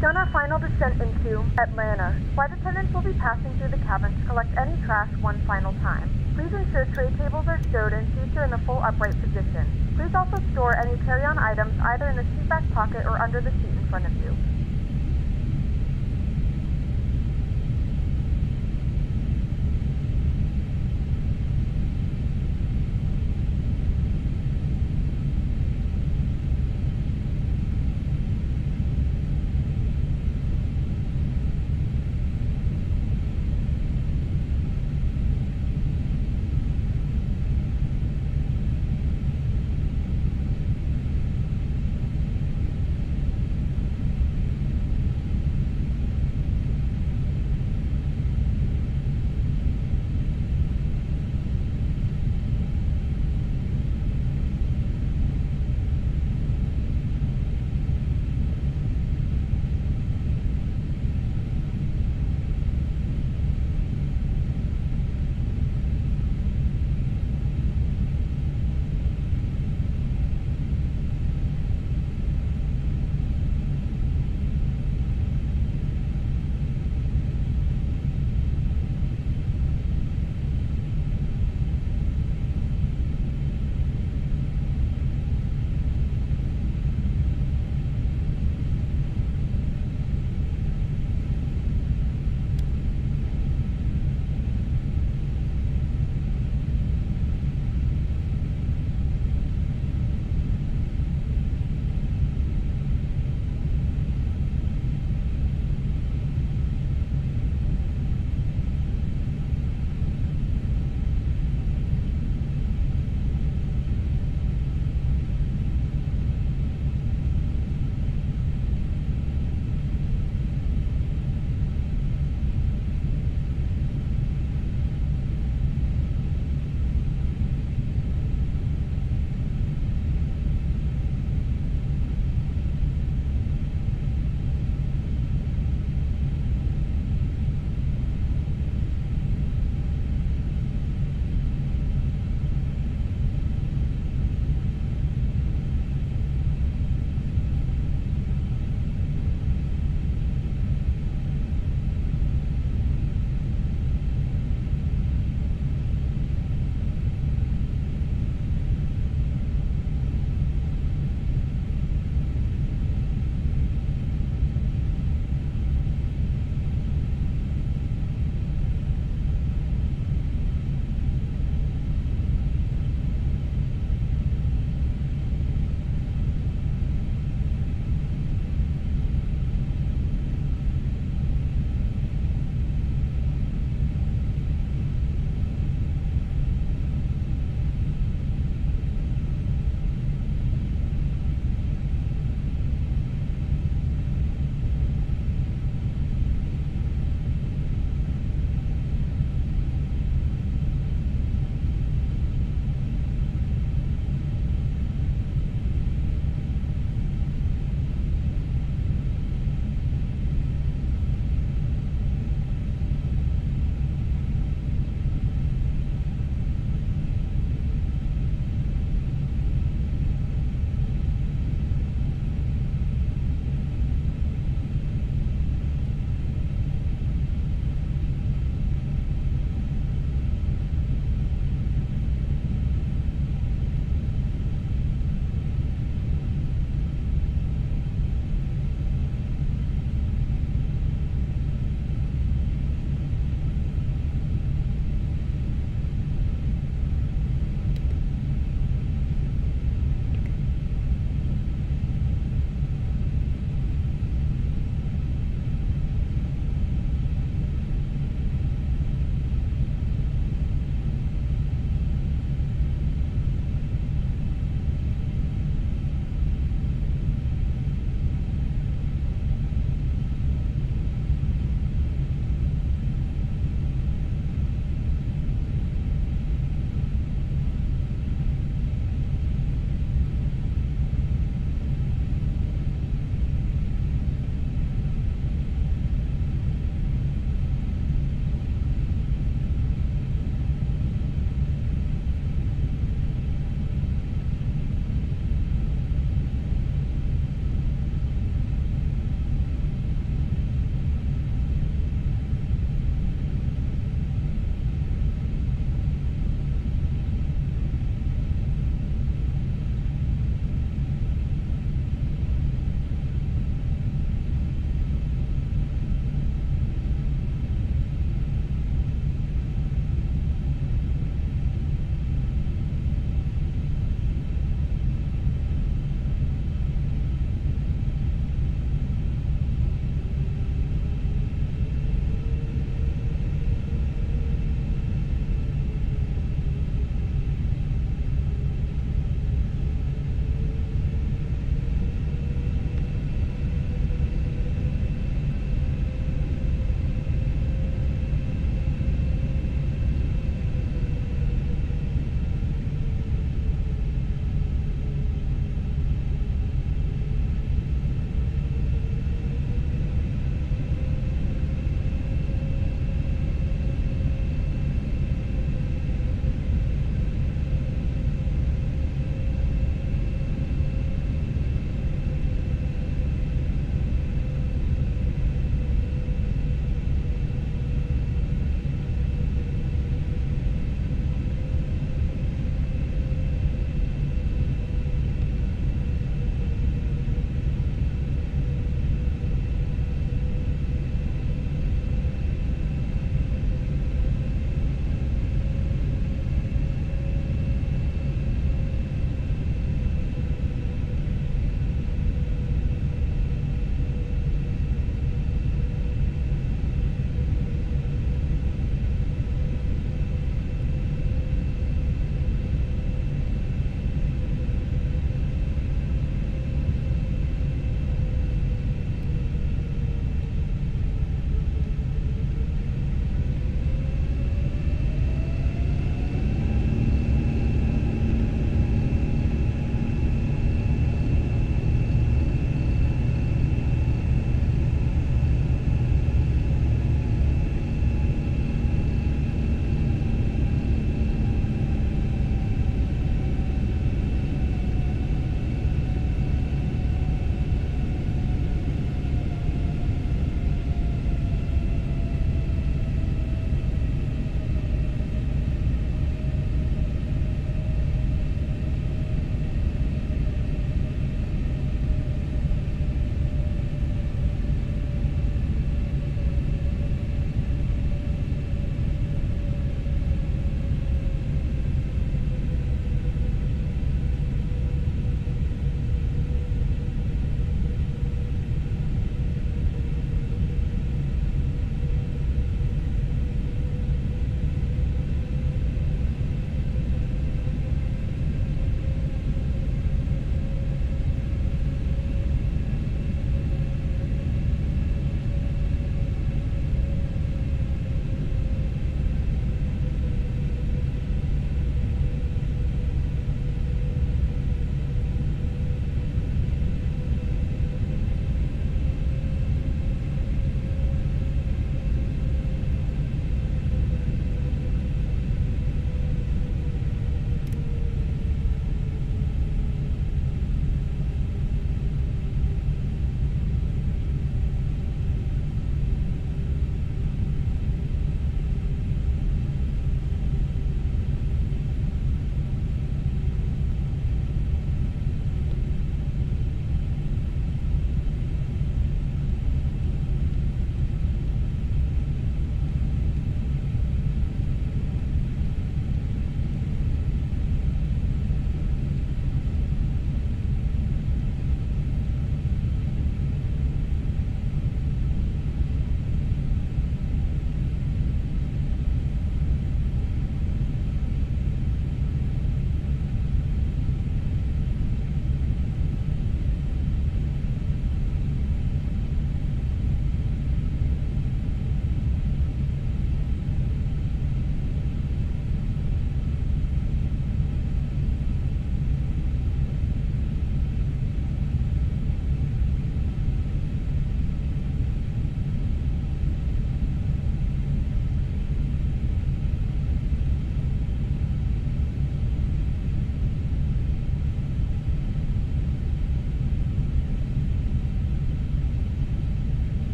begun our final descent into Atlanta. Flight attendants will be passing through the cabin to collect any trash one final time. Please ensure tray tables are stowed and seats are in the full upright position. Please also store any carry-on items either in the seat back pocket or under the seat in front of you.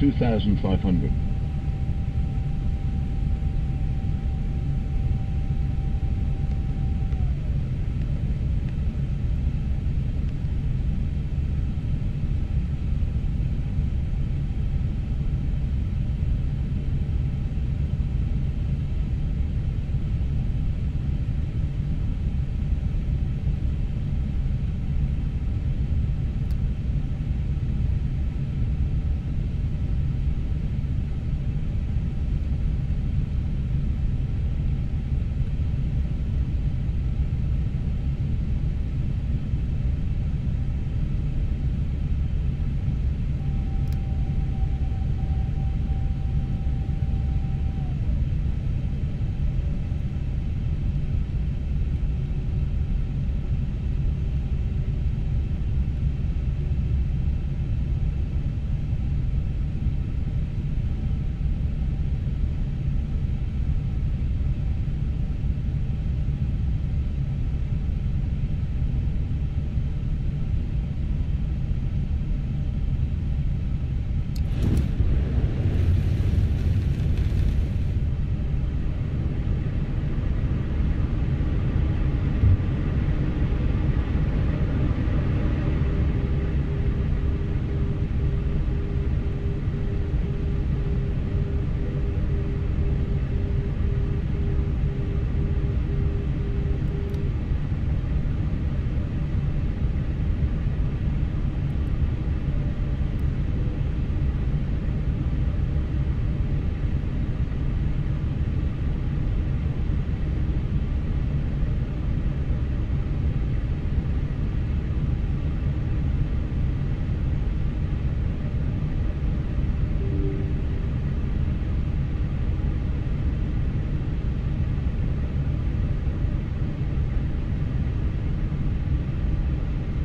2,500.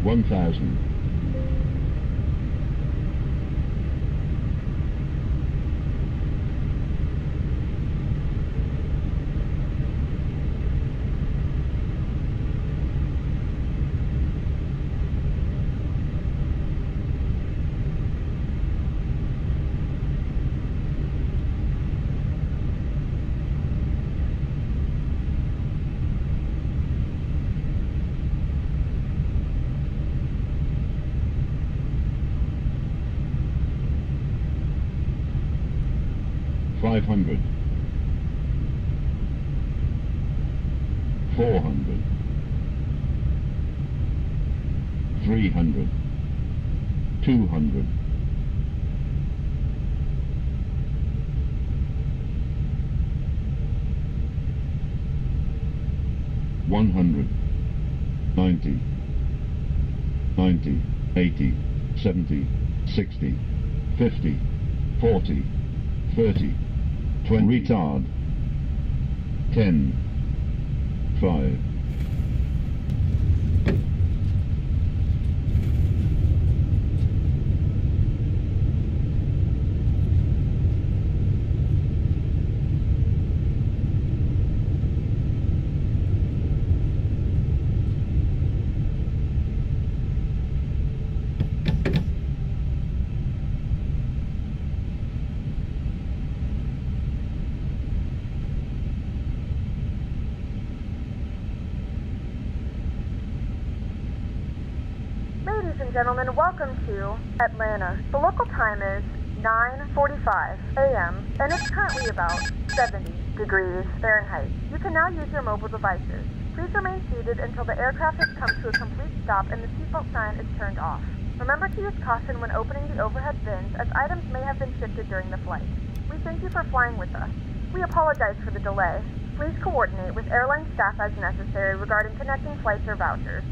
One thousand. Five hundred. 400. 300. 200. 100. 90. 90. 80. 70. 60. 50. 40. 30. 20. Retard. 10. 5. Ladies and gentlemen, welcome to Atlanta. The local time is 9:45 a.m. and it's currently about 70 degrees Fahrenheit. You can now use your mobile devices. Please remain seated until the aircraft has come to a complete stop and the seatbelt sign is turned off. Remember to use caution when opening the overhead bins, as items may have been shifted during the flight. We thank you for flying with us. We apologize for the delay. Please coordinate with airline staff as necessary regarding connecting flights or vouchers.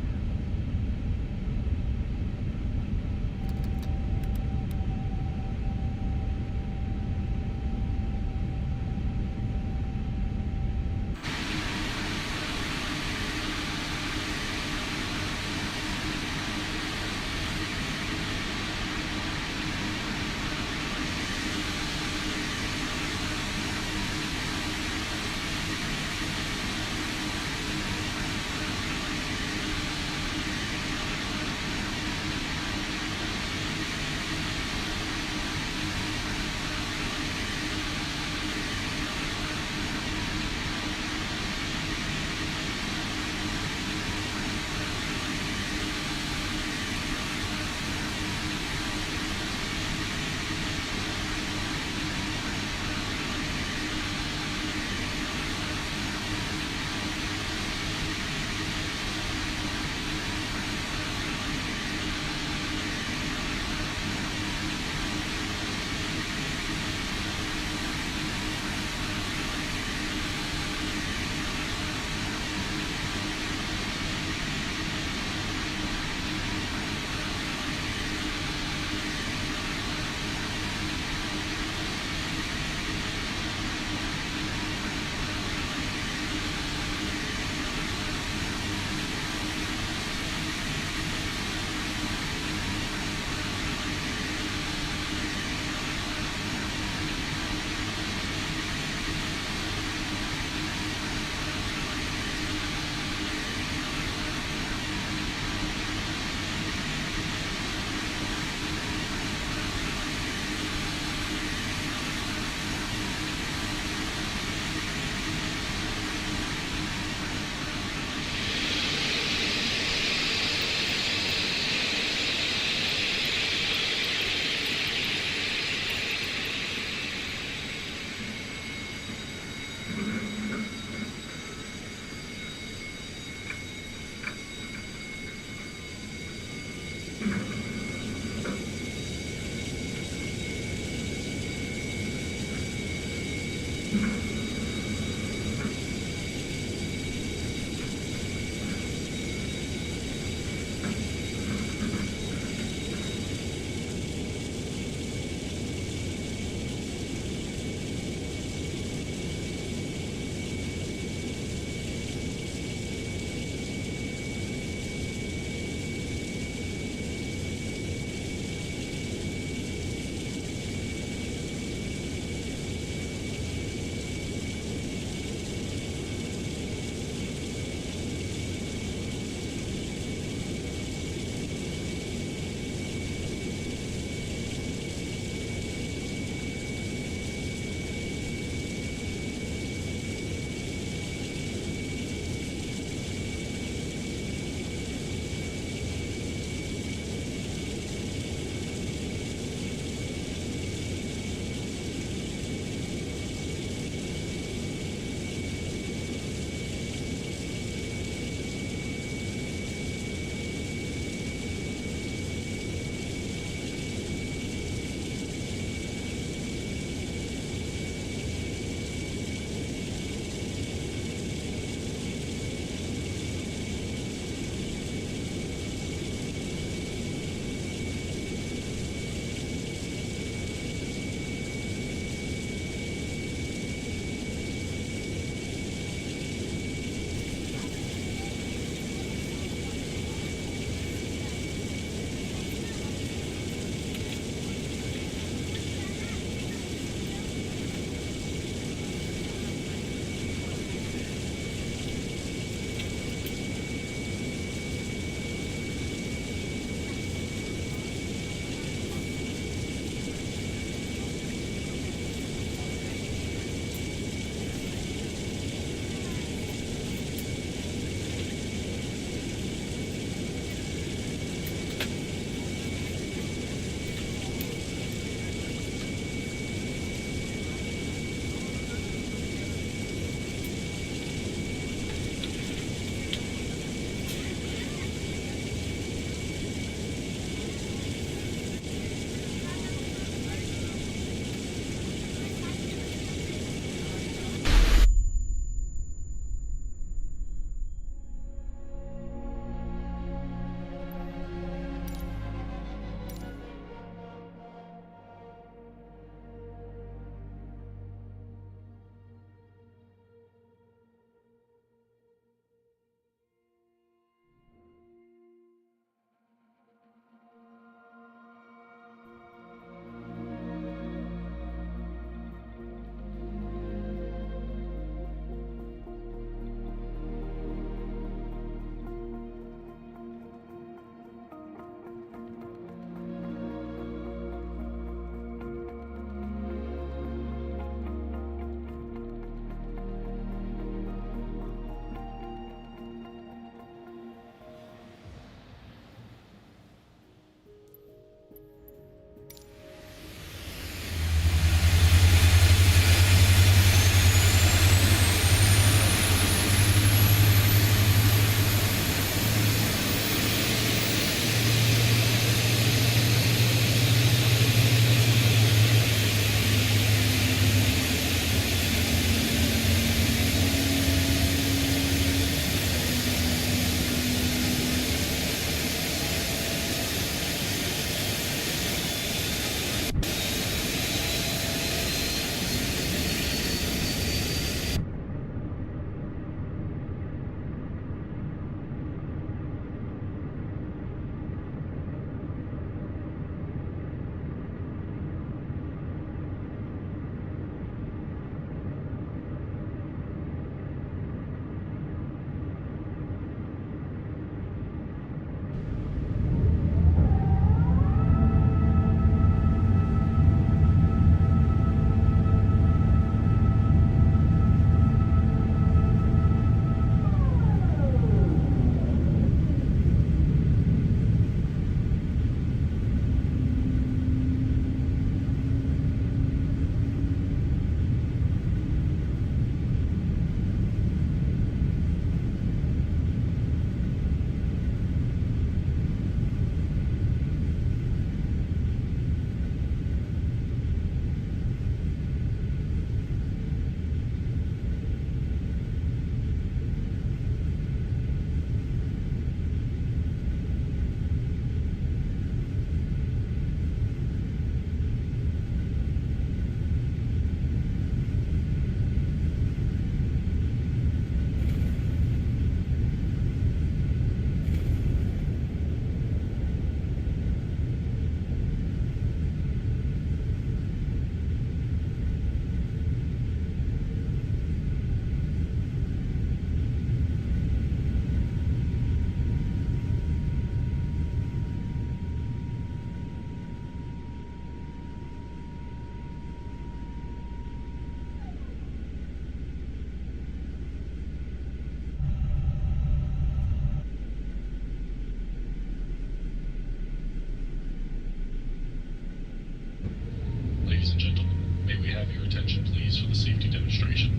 have your attention, please, for the safety demonstration?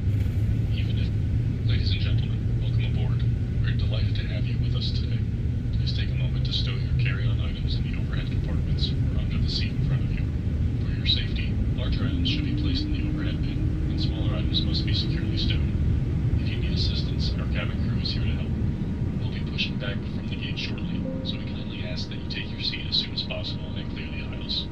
Ladies and gentlemen, welcome aboard. We're delighted to have you with us today. Please take a moment to stow your carry-on items in the overhead compartments or under the seat in front of you. For your safety, larger items should be placed in the overhead bin, and smaller items must be securely stowed. If you need assistance, our cabin crew is here to help. We'll be pushing back from the gate shortly, so we kindly ask that you take your seat as soon as possible and clear the aisles.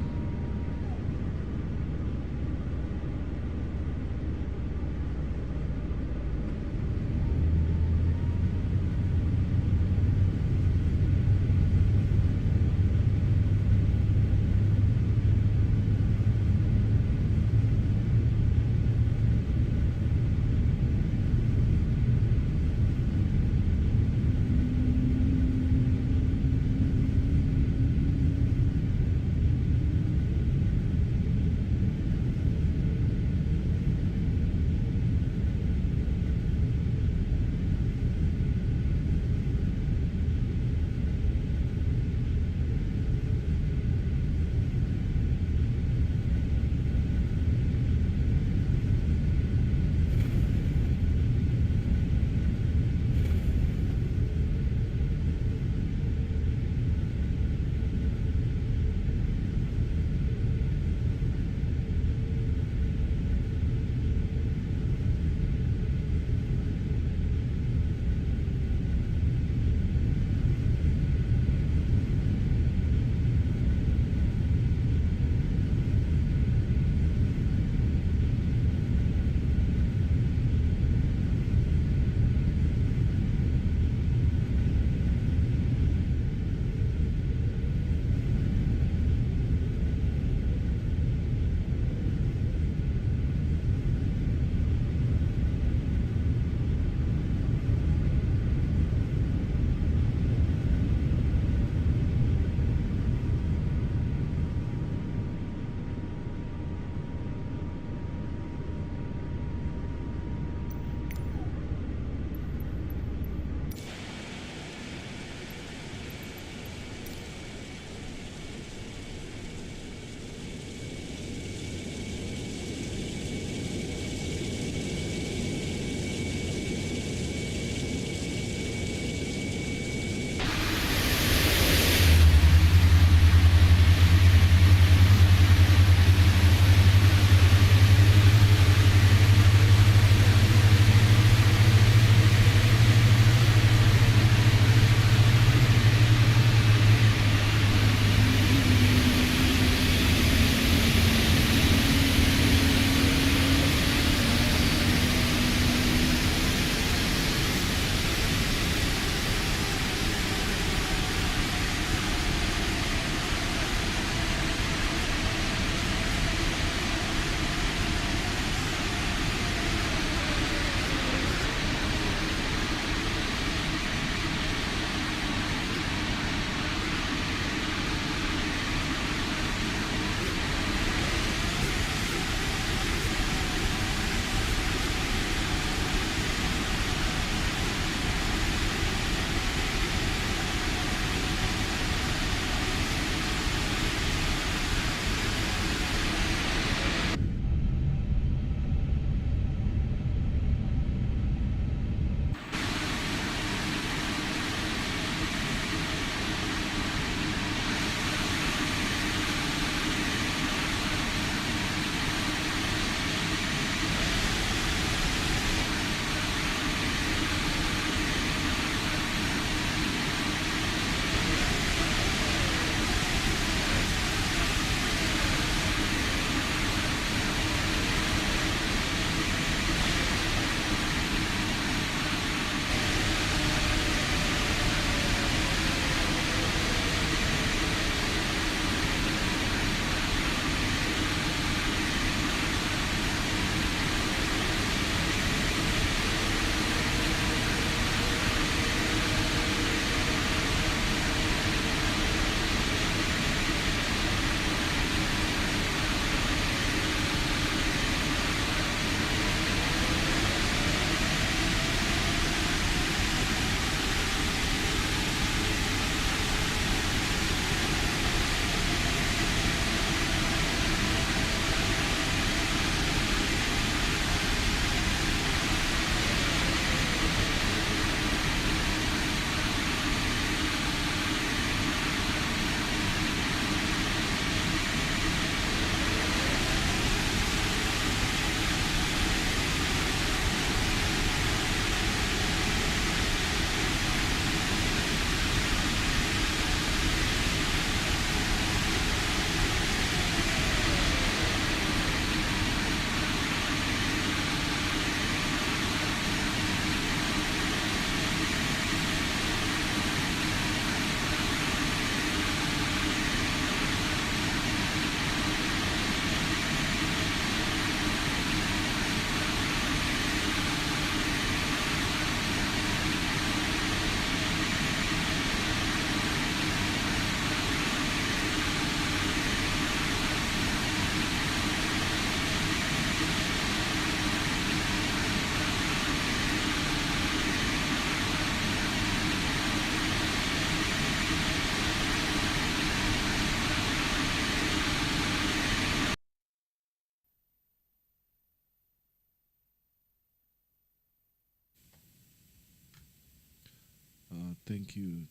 Thank you,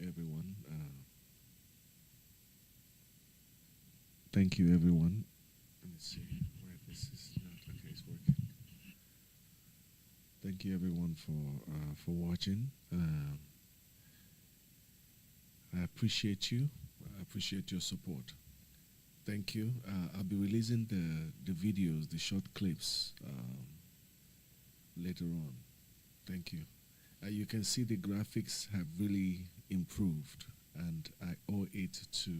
everyone. Thank you, everyone. Let me see. Wait, this is not okay. It's working. Thank you, everyone, for watching. I appreciate you. I appreciate your support. Thank you. I'll be releasing the videos, the short clips, later on. Thank you. You can see the graphics have really improved, and I owe it to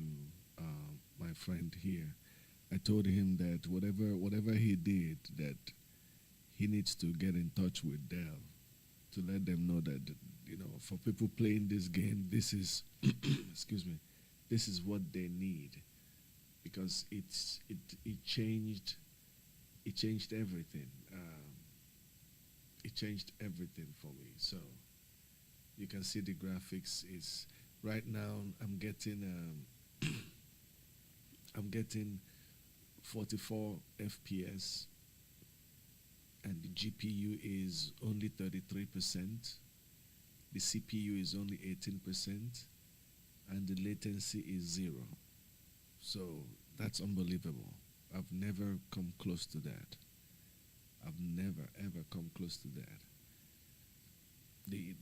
my friend here. I told him that whatever he did, that he needs to get in touch with Dell to let them know that, for people playing this game, this is excuse me, this is what they need, because it changed everything. It changed everything for me. So you can see the graphics is right now. I'm getting I'm getting 44 FPS, and the GPU is only 33%. The CPU is only 18%, and the latency is 0. So that's unbelievable. I've never come close to that. I've never ever come close to that. The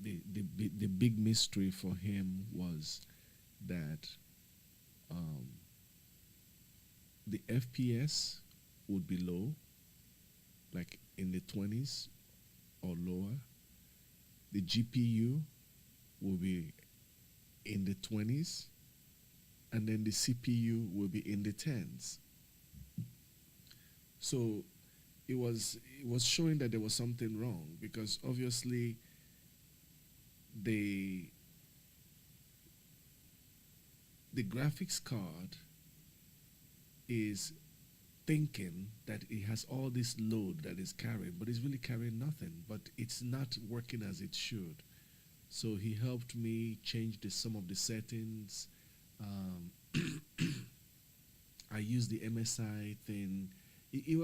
big mystery for him was that the FPS would be low, like in the 20s or lower. The GPU will be in the 20s, and then the CPU will be in the 10s. So it was showing that there was something wrong, because obviously the graphics card is thinking that it has all this load that is carrying, but it's really carrying nothing, but it's not working as it should. So he helped me change some of the settings. I used the MSI thing. He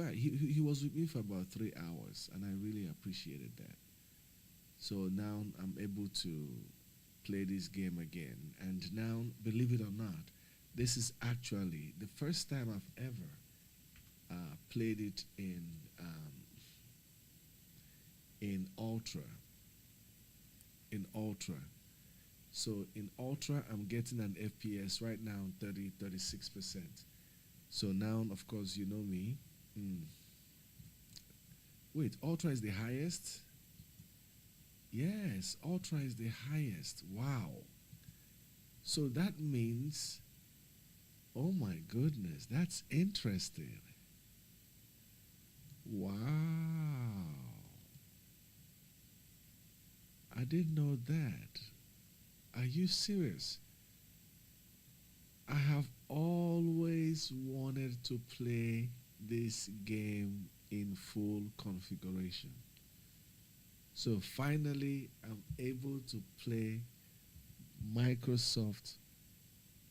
was with me for about 3 hours, and I really appreciated that. So now I'm able to play this game again. And now, believe it or not, this is actually the first time I've ever played it in Ultra. In Ultra. So in Ultra, I'm getting an FPS right now 36%. So now, of course, you know me. Wait, Ultra is the highest? Yes, Ultra is the highest. Wow. So that means, oh my goodness, that's interesting. Wow. I didn't know that. Are you serious? I have always wanted to play this game in full configuration. So finally, I'm able to play Microsoft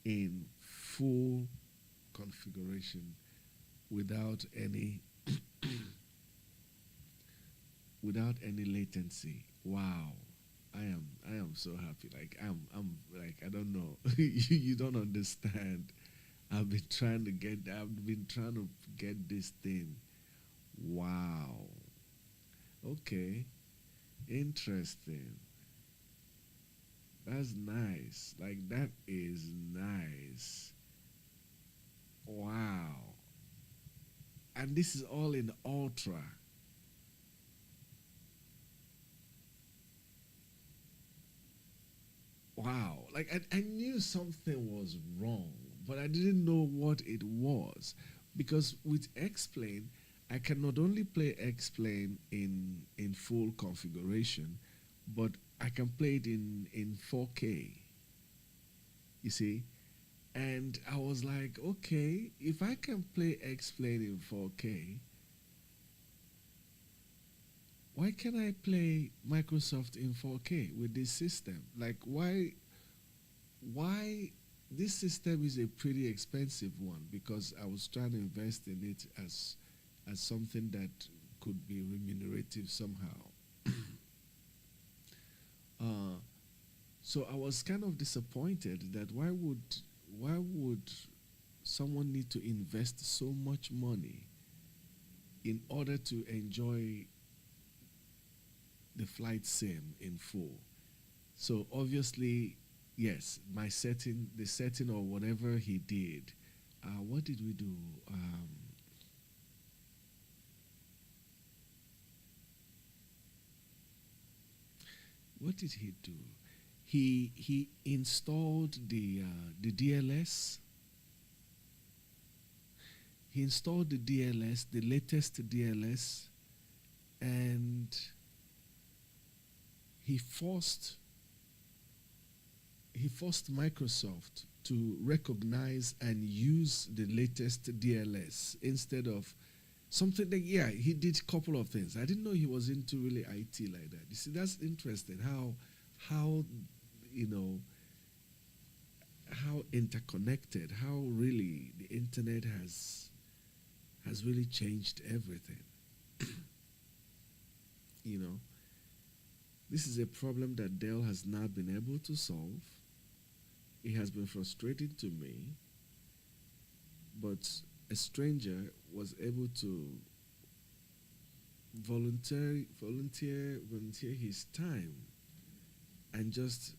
in full configuration without any without any latency. Wow. I am so happy. Like I'm like, I don't know. You don't understand. I've been trying to get this thing. Wow. Okay. Interesting. That's nice. Like, that is nice. Wow. And this is all in Ultra. Wow. Like, I knew something was wrong, but I didn't know what it was. Because with X-Plane, I can not only play X-Plane in full configuration, but I can play it in 4K. You see? And I was like, okay, if I can play X-Plane in 4K, why can't I play Microsoft in 4K with this system? Like, why this system is a pretty expensive one, because I was trying to invest in it as something that could be remunerative somehow. So I was kind of disappointed that why would someone need to invest so much money in order to enjoy the flight sim in full. So obviously, yes, the setting or whatever he did. What did we do? What did he do? He installed the DLS. He installed the DLS, the latest DLS, and he forced Microsoft to recognize and use the latest DLS instead of something that, yeah, he did a couple of things. I didn't know he was into really IT like that. You see, that's interesting how you know how interconnected, how really the internet has really changed everything. You know, this is a problem that Dell has not been able to solve. It has been frustrating to me, but a stranger was able to volunteer his time and just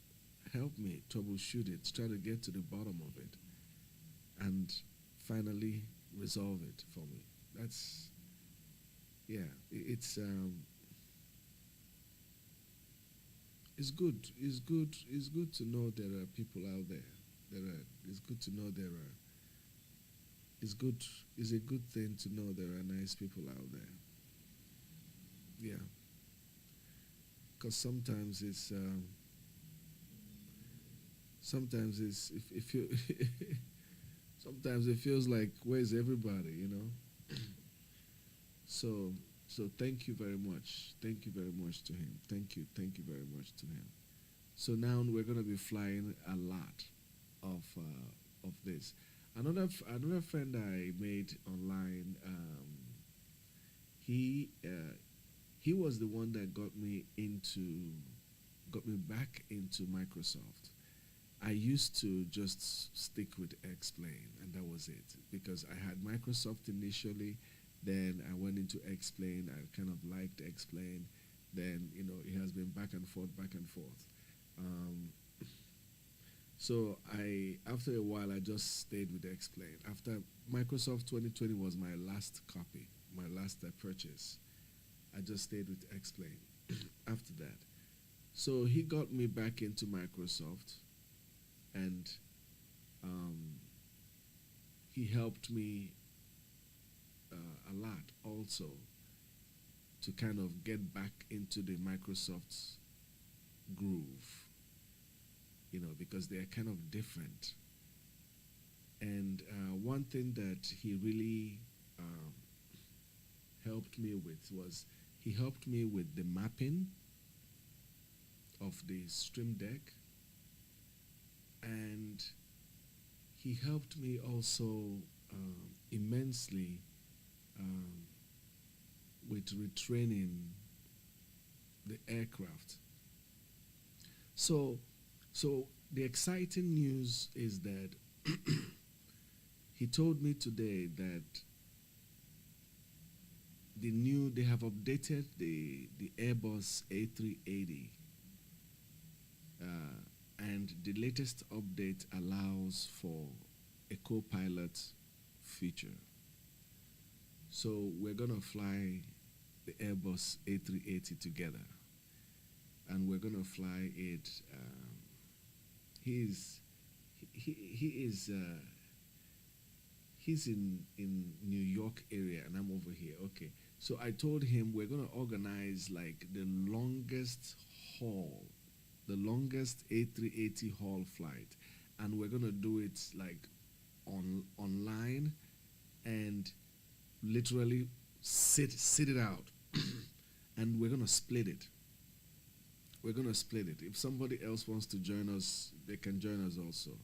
help me troubleshoot it, try to get to the bottom of it, and finally resolve it for me. That's, yeah, it's good. It's good to know there are people out there. It's good to know there are. It's good. It's a good thing to know there are nice people out there. Yeah. Because sometimes it's if you sometimes it feels like where's everybody, you know. So thank you very much. Thank you very much to him. Thank you very much to him. So now we're going to be flying a lot of this. Another friend I made online. He was the one that got me back into Microsoft. I used to just stick with Explain, and that was it, because I had Microsoft initially. Then I went into Explain. I kind of liked Explain. Then, it has been back and forth, back and forth. So after a while, I just stayed with Explain. After Microsoft 2020 was my last copy, my last purchase, I just stayed with Explain after that. So he got me back into Microsoft, and he helped me a lot also to kind of get back into the Microsoft groove, because they are kind of different. And one thing that he really helped me with was he helped me with the mapping of the Stream Deck, and he helped me also immensely with retraining the aircraft. So the exciting news is that he told me today that they have updated the Airbus A380, and the latest update allows for a co-pilot feature. So we're gonna fly the Airbus A380 together, and we're gonna fly it. He's in New York area, and I'm over here. Okay, so I told him we're gonna organize like the longest A380 haul flight, and we're gonna do it like online, and literally sit it out, and we're gonna split it. If somebody else wants to join us, they can join us also.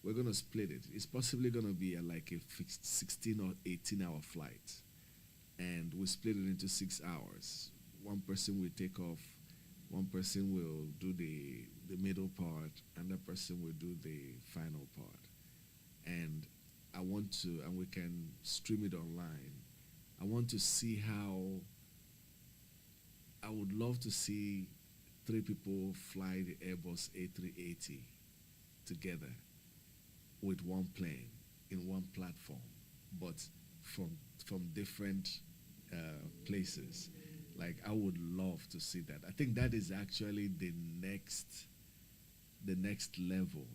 We're gonna split it. It's possibly gonna be like a 16 or 18-hour flight, and we split it into 6 hours. One person will take off One person will do the middle part, another person will do the final part. And I want to, and we can stream it online. I want to see how, I would love to see three people fly the Airbus A380 together with one plane in one platform, but from different places. Like I would love to see that. I think that is actually the next level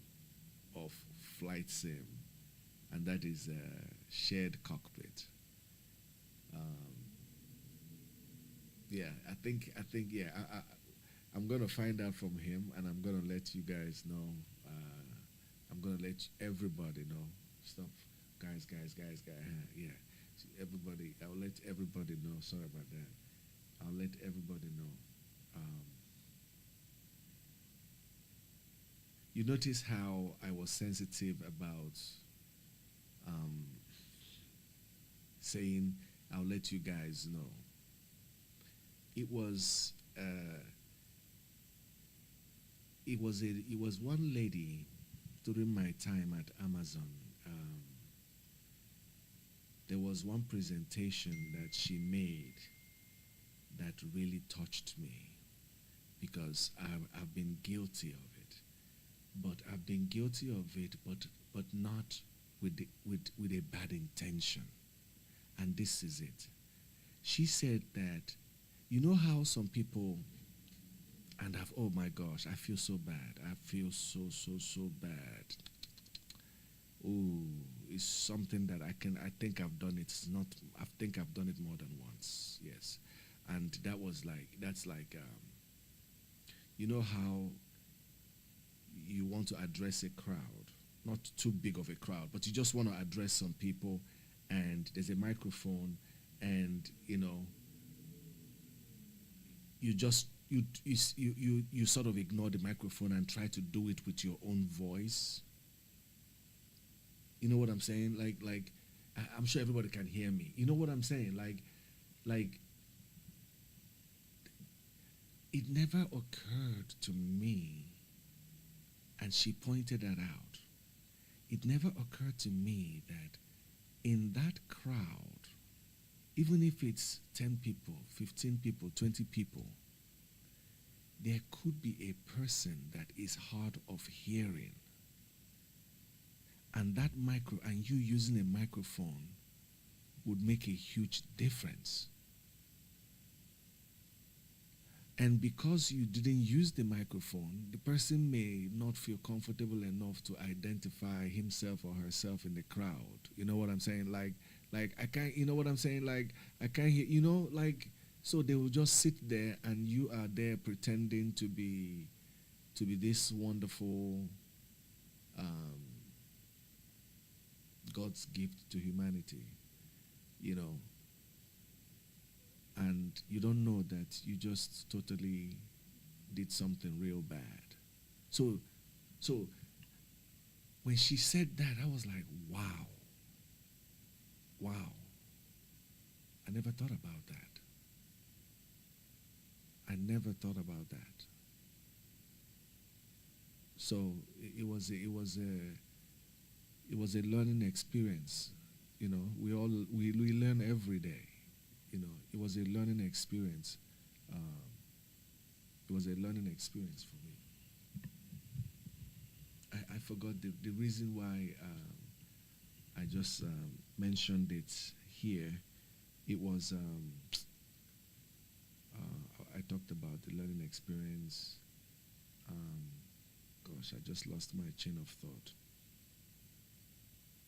of flight sim, and that is shared cockpit. Um, yeah, yeah, I'm gonna find out from him, and I'm gonna let you guys know. I'm gonna let everybody know. Stop, guys. Yeah, everybody. I'll let everybody know. Sorry about that. I'll let everybody know. Um, you notice how I was sensitive about um, saying I'll let you guys know. It was it was one lady during my time at Amazon. There was one presentation that she made that really touched me because I've been guilty of it. But I've been guilty of it, but not with a bad intention. And this is it. She said that, you know how some people, and I've, oh my gosh, I feel so bad. I feel so bad. Oh, it's something that I think I've done it. It's not, I think I've done it more than once, yes. And that's like, you know how you want to address a crowd, not too big of a crowd, but you just want to address some people, and there's a microphone, and you sort of ignore the microphone and try to do it with your own voice. You know what I'm saying? Like I'm sure everybody can hear me. You know what I'm saying? Like it never occurred to me, and she pointed that out. It never occurred to me that in that crowd, even if it's 10 people, 15 people, 20 people, there could be a person that is hard of hearing. And that and you using a microphone would make a huge difference. And because you didn't use the microphone, the person may not feel comfortable enough to identify himself or herself in the crowd. You know what I'm saying? Like I can't, you know what I'm saying? Like I can't hear, so they will just sit there, and you are there pretending to be this wonderful God's gift to humanity, and you don't know that you just totally did something real bad. So when she said that, I was like, wow. I never thought about that. So it was a learning experience. We learn every day. It was a learning experience. It was a learning experience for me. I forgot the reason why I just mentioned it here. It was I talked about the learning experience. Gosh, I just lost my chain of thought.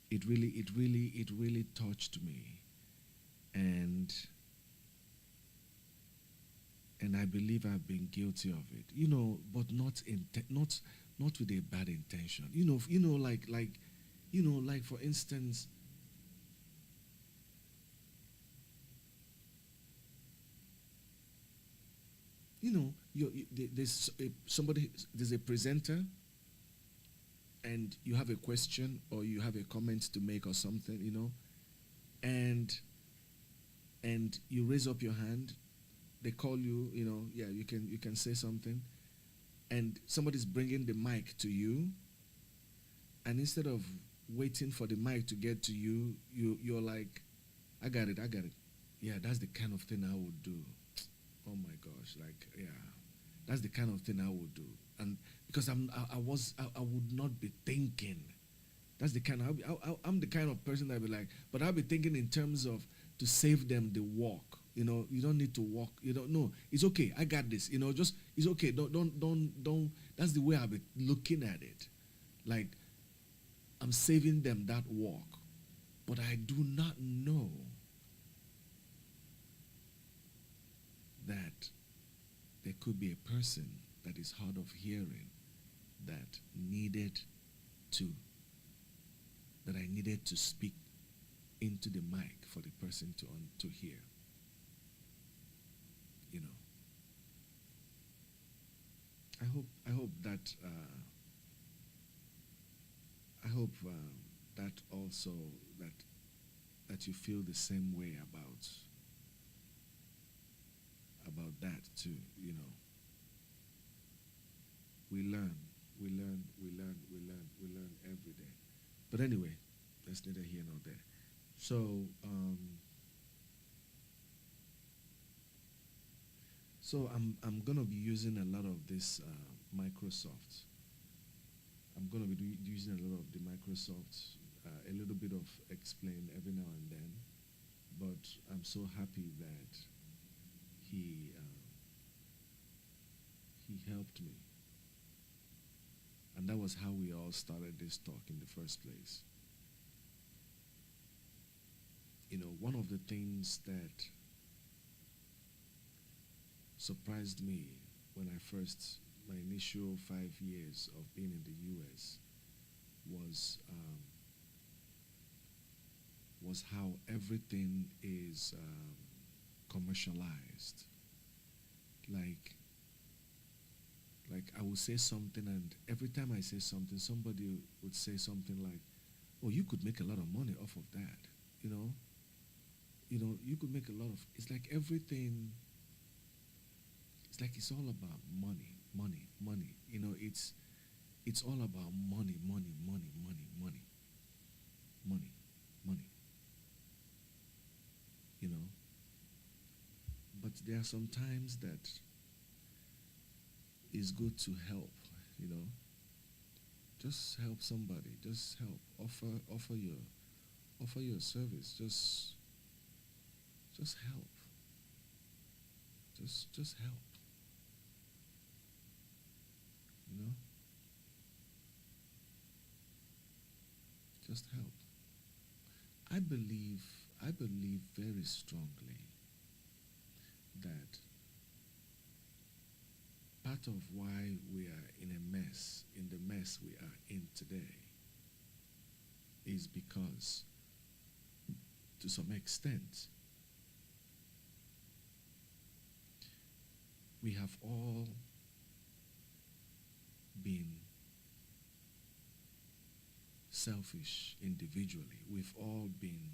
It really touched me, and I believe I've been guilty of it. But not with a bad intention. Like for instance, there's a presenter, and you have a question or you have a comment to make or something, and you raise up your hand, they call you, yeah, you can say something, and somebody's bringing the mic to you, and instead of waiting for the mic to get to you, you're like, I got it. Yeah, that's the kind of thing I would do. Oh my gosh, like, yeah, that's the kind of thing I would do. And because I would not be thinking. That's the kind I'm the kind of person that be like, but I'll be thinking in terms of to save them the walk. You don't need to walk. You don't know. It's okay. I got this. Just it's okay. Don't. That's the way I'll be looking at it. Like, I'm saving them that walk, but I do not know that there could be a person that is hard of hearing that I needed to speak into the mic for the person to hear. I hope that that also that you feel the same way about that too. We learn every day. But anyway, that's neither here nor there. So I'm gonna be using a lot of this Microsoft. I'm gonna be using a lot of the Microsoft, a little bit of explain every now and then. But I'm so happy that he helped me. And that was how we all started this talk in the first place. One of the things that surprised me when my initial 5 years of being in the US was how everything is commercialized. Like I would say something, and every time I say something, somebody would say something like, "Oh, you could make a lot of money off of that." You could make a lot of. It's like everything. It's like it's all about money. It's all about money. But there are some times that it's good to help. Just help somebody. Just help. Offer your service. Just help. Just help. Just help. I believe very strongly that part of why we are in the mess we are in today, is because, to some extent, we have all been selfish individually. We've all been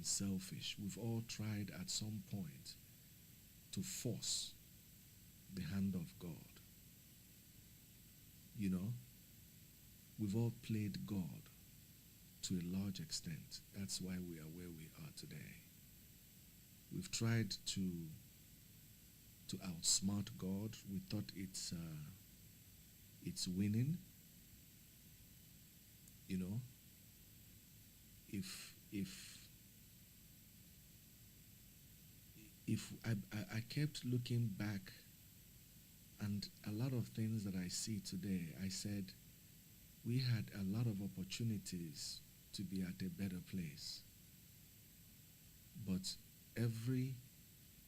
selfish. We've all tried at some point to force the hand of God. We've all played God to a large extent. That's why we are where we are today. We've tried to outsmart God. We thought it's winning. If I kept looking back, and a lot of things that I see today, I said, we had a lot of opportunities to be at a better place. But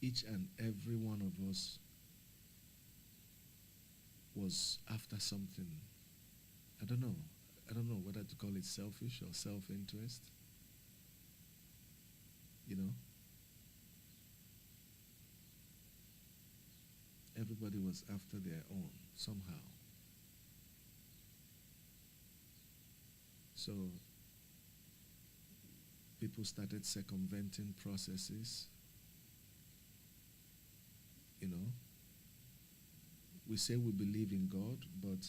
each and every one of us was after something. I don't know whether to call it selfish or self-interest. Everybody was after their own somehow. So people started circumventing processes. you know. We say we believe in God, but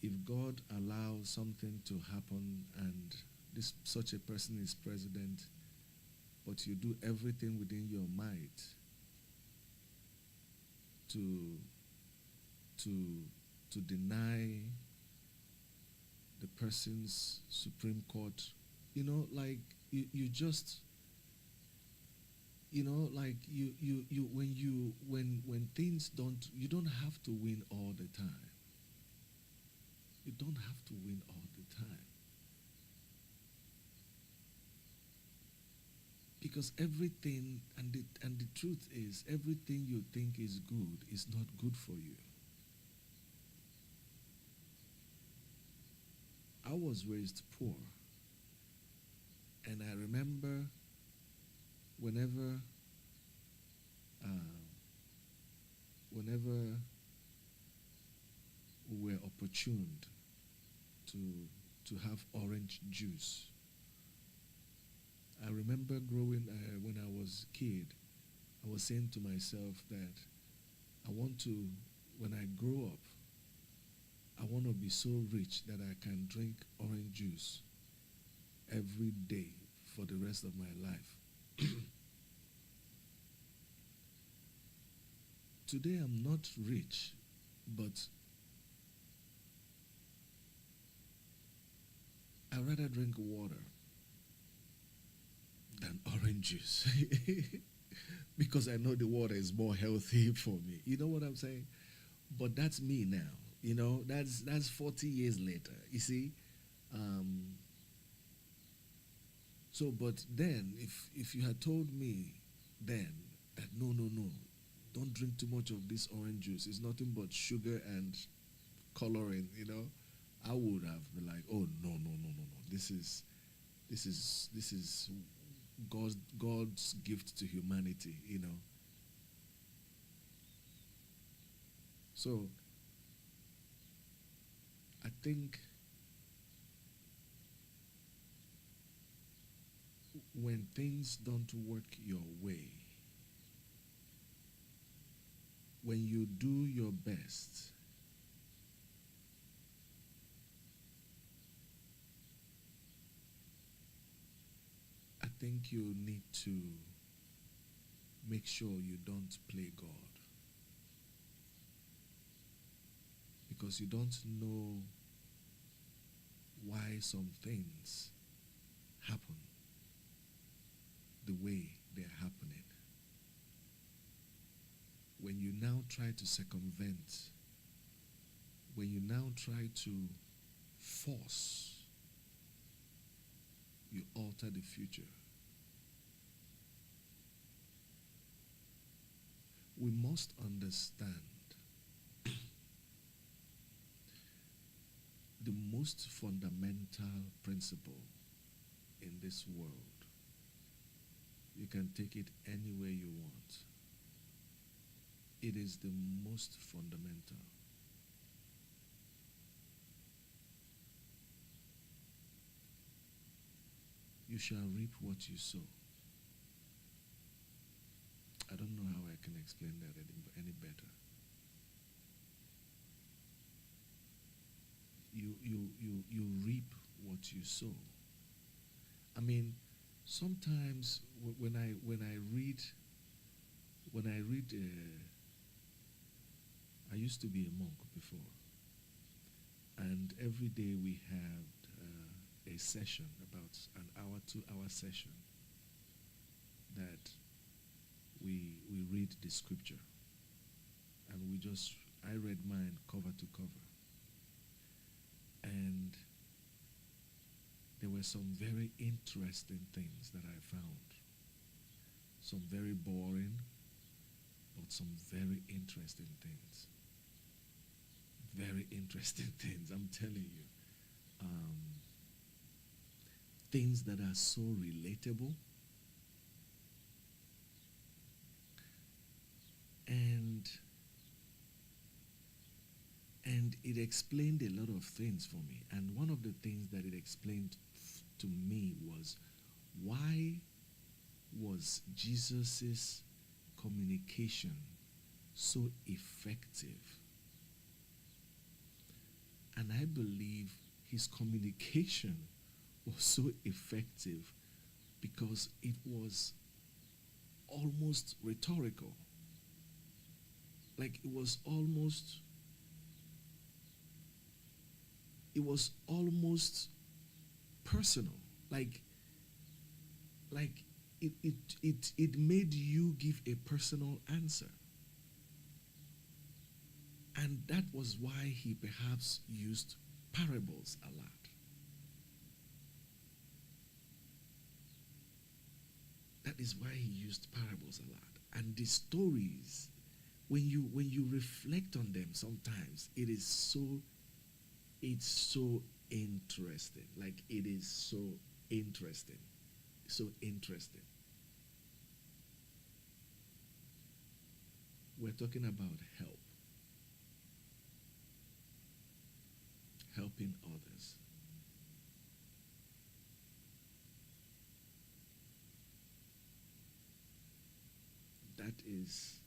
if God allows something to happen and such a person is president, but you do everything within your might to deny the person's Supreme Court, like you just, like when things don't, you don't have to win all the time. You don't have to win all the time. Because everything, and the truth is, everything you think is good is not good for you. I was raised poor, and I remember whenever we were opportuned to have orange juice. I remember growing, when I was a kid, I was saying to myself that I want to, when I grow up, I want to be so rich that I can drink orange juice every day for the rest of my life. Today I'm not rich, but I rather drink water than orange juice because I know the water is more healthy for me. You know what I'm saying? But that's me now. That's 40 years later. You see. So, but then, if you had told me then that no, don't drink too much of this orange juice, it's nothing but sugar and coloring, I would have been like, oh no. This is God's gift to humanity, So I think when things don't work your way, when you do your best, I think you need to make sure you don't play God. Because you don't know why some things happen the way they're happening. When you now try to circumvent, when you now try to force, you alter the future. We must understand the most fundamental principle in this world. You can take it any way you want. It is the most fundamental. You shall reap what you sow. I don't know how I can explain that any better. You reap what you sow. I mean, sometimes when I read, I used to be a monk before, and every day we had a session, about an hour, 2-hour session, that we read the scripture, and I read mine cover to cover. And there were some very interesting things that I found. Some very boring, but some very interesting things. Very interesting things, I'm telling you. Things that are so relatable. And it explained a lot of things for me. And one of the things that it explained to me was, why was Jesus's communication so effective. And I believe his communication was so effective because it was almost rhetorical. Like it was almost personal. Like it made you give a personal answer. And that was why he perhaps used parables a lot. That is why he used parables a lot. And the stories, when you reflect on them sometimes, it's so interesting. Like it is so interesting. So interesting. We're talking about help. Helping others. That is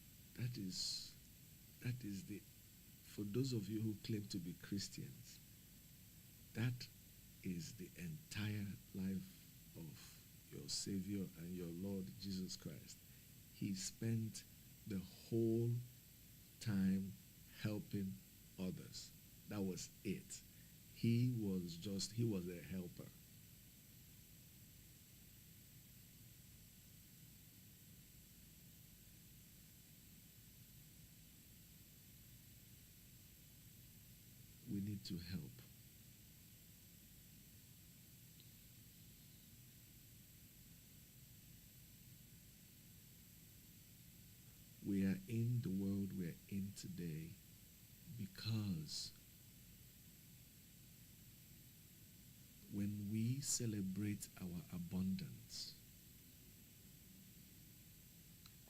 the, for those of you who claim to be Christians, that is the entire life of your Savior and your Lord Jesus Christ. He spent the whole time helping others. That was it. He was a helper. We need to help. We are in the world we are in today because when we celebrate our abundance,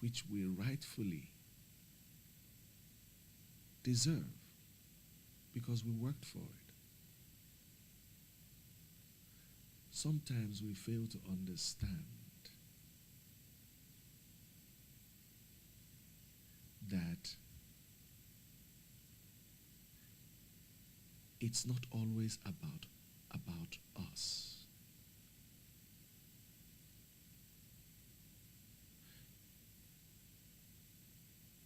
which we rightfully deserve because we worked for it, sometimes we fail to understand that it's not always about us.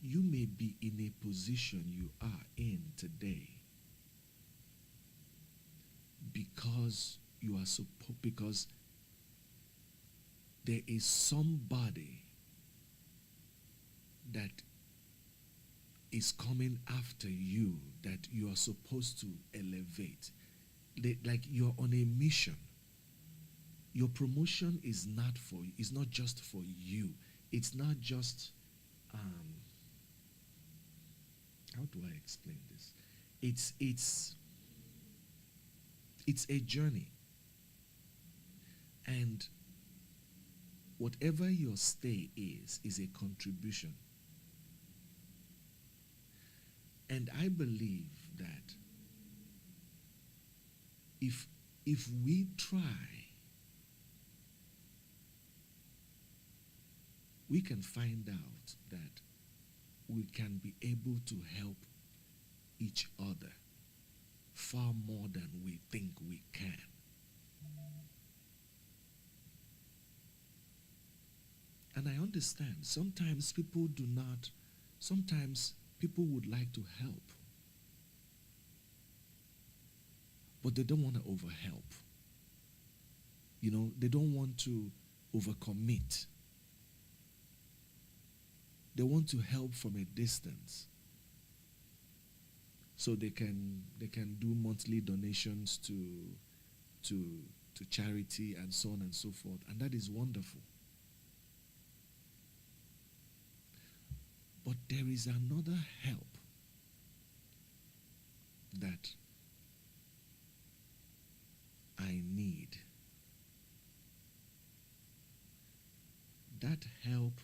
You may be in a position you are in today because because there is somebody that is coming after you that you are supposed to elevate. Like you're on a mission. Your promotion is not just for you. It's not just how do I explain this? It's a journey. And whatever your stay is a contribution. And I believe that if we try, we can find out that we can be able to help each other far more than we think we can. And I understand sometimes people would like to help, but they don't want to overhelp. You know, they don't want to overcommit. They want to help from a distance, so they can do monthly donations to charity and so on and so forth, and that is wonderful. But there is another help that I need. That help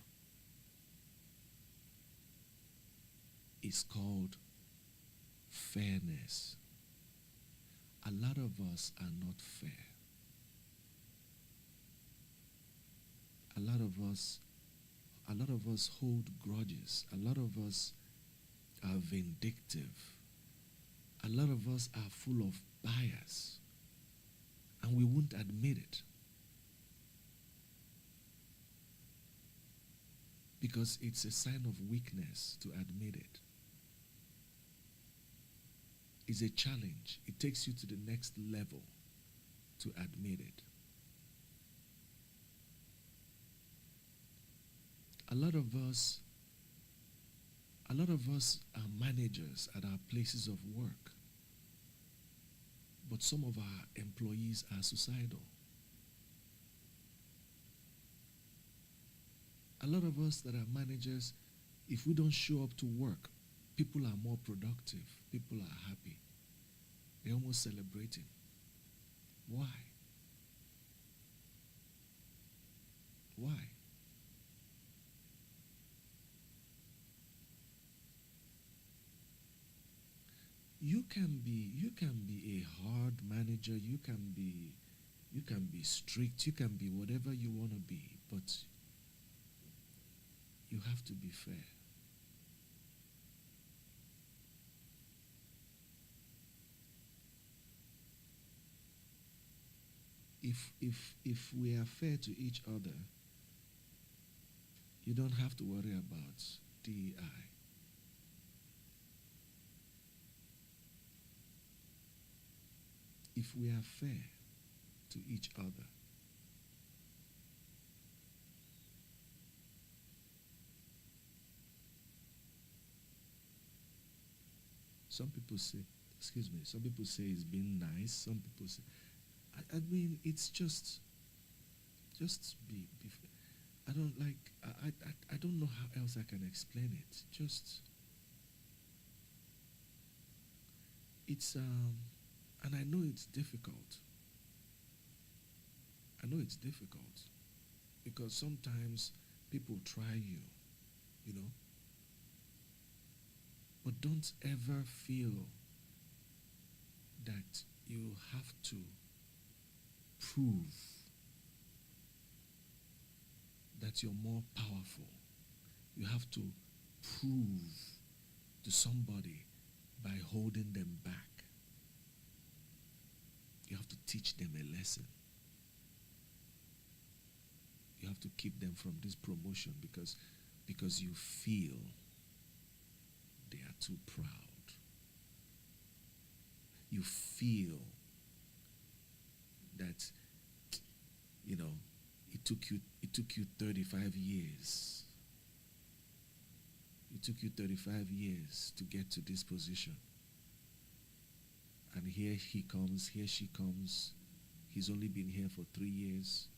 is called fairness. A lot of us are not fair. A lot of us A lot of us hold grudges. A lot of us are vindictive. A lot of us are full of bias, and we won't admit it because it's a sign of weakness to admit it. It's a challenge. It takes you to the next level to admit it. A lot of us are managers at our places of work, but some of our employees are suicidal. A lot of us that are managers, if we don't show up to work, people are more productive. People are happy. They're almost celebrating. Why? Why? You can be a hard manager, you can be strict, you can be whatever you want to be, but you have to be fair. If we are fair to each other, you don't have to worry about DEI. If we are fair to each other, some people say, some people say it's been nice, some people say, I mean, it's just be I don't like, I don't know how else I can explain it. Just, it's, and I know it's difficult. I know it's difficult because sometimes people try you, you know. But don't ever feel that you have to prove that you're more powerful. You have to prove to somebody by holding them back. You have to teach them a lesson. You have to keep them from this promotion because you feel they are too proud. You feel that, you know, it took you 35 years. It took you 35 years to get to this position. And here he comes, here she comes. He's only been here for 3 years.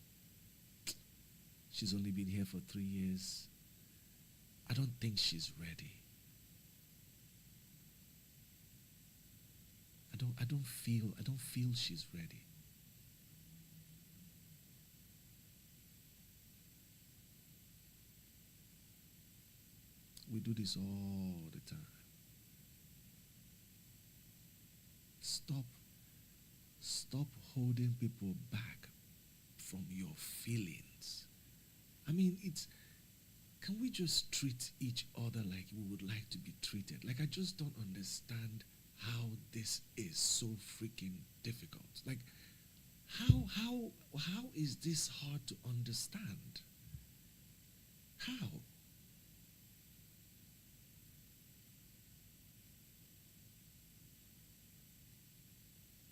She's only been here for 3 years. I don't think she's ready. I don't feel she's ready. We do this all the time. Stop holding people back from your feelings. I mean, can we just treat each other like we would like to be treated? Like, I just don't understand how this is so freaking difficult. Like, how is this hard to understand? How?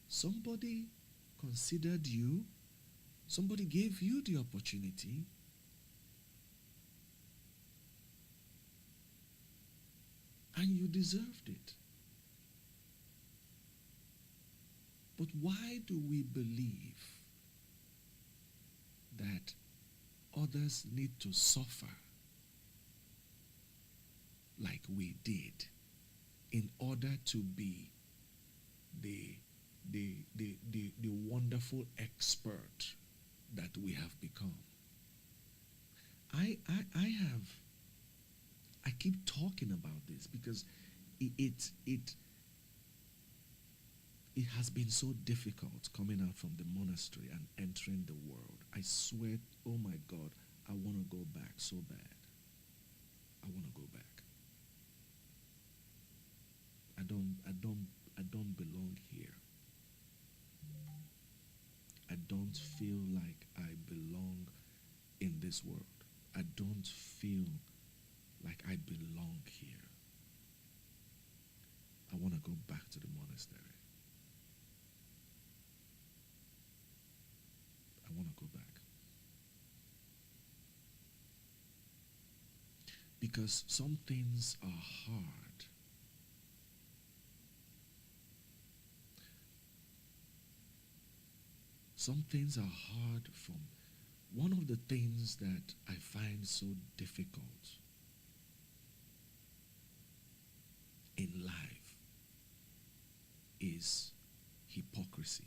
Somebody considered you, somebody gave you the opportunity, and you deserved it. But why do we believe that others need to suffer like we did in order to be the wonderful expert that we have become? I keep talking about this because it has been so difficult coming out from the monastery and entering the world. I swear, oh my God, I want to go back so bad. this world. I don't feel like I belong here. I want to go back to the monastery. I want to go back. Because some things are hard. Some things are hard from one of the things that I find so difficult in life is hypocrisy.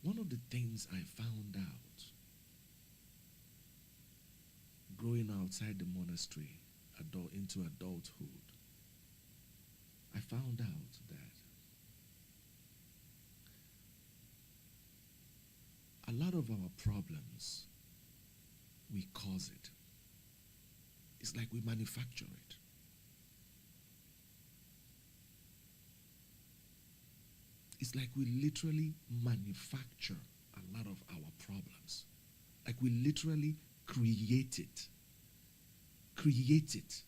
One of the things I found out growing outside the monastery into adulthood, I found out that a lot of our problems, we cause it. It's like we manufacture it. It's like we literally manufacture a lot of our problems. Like we literally create it. Create it.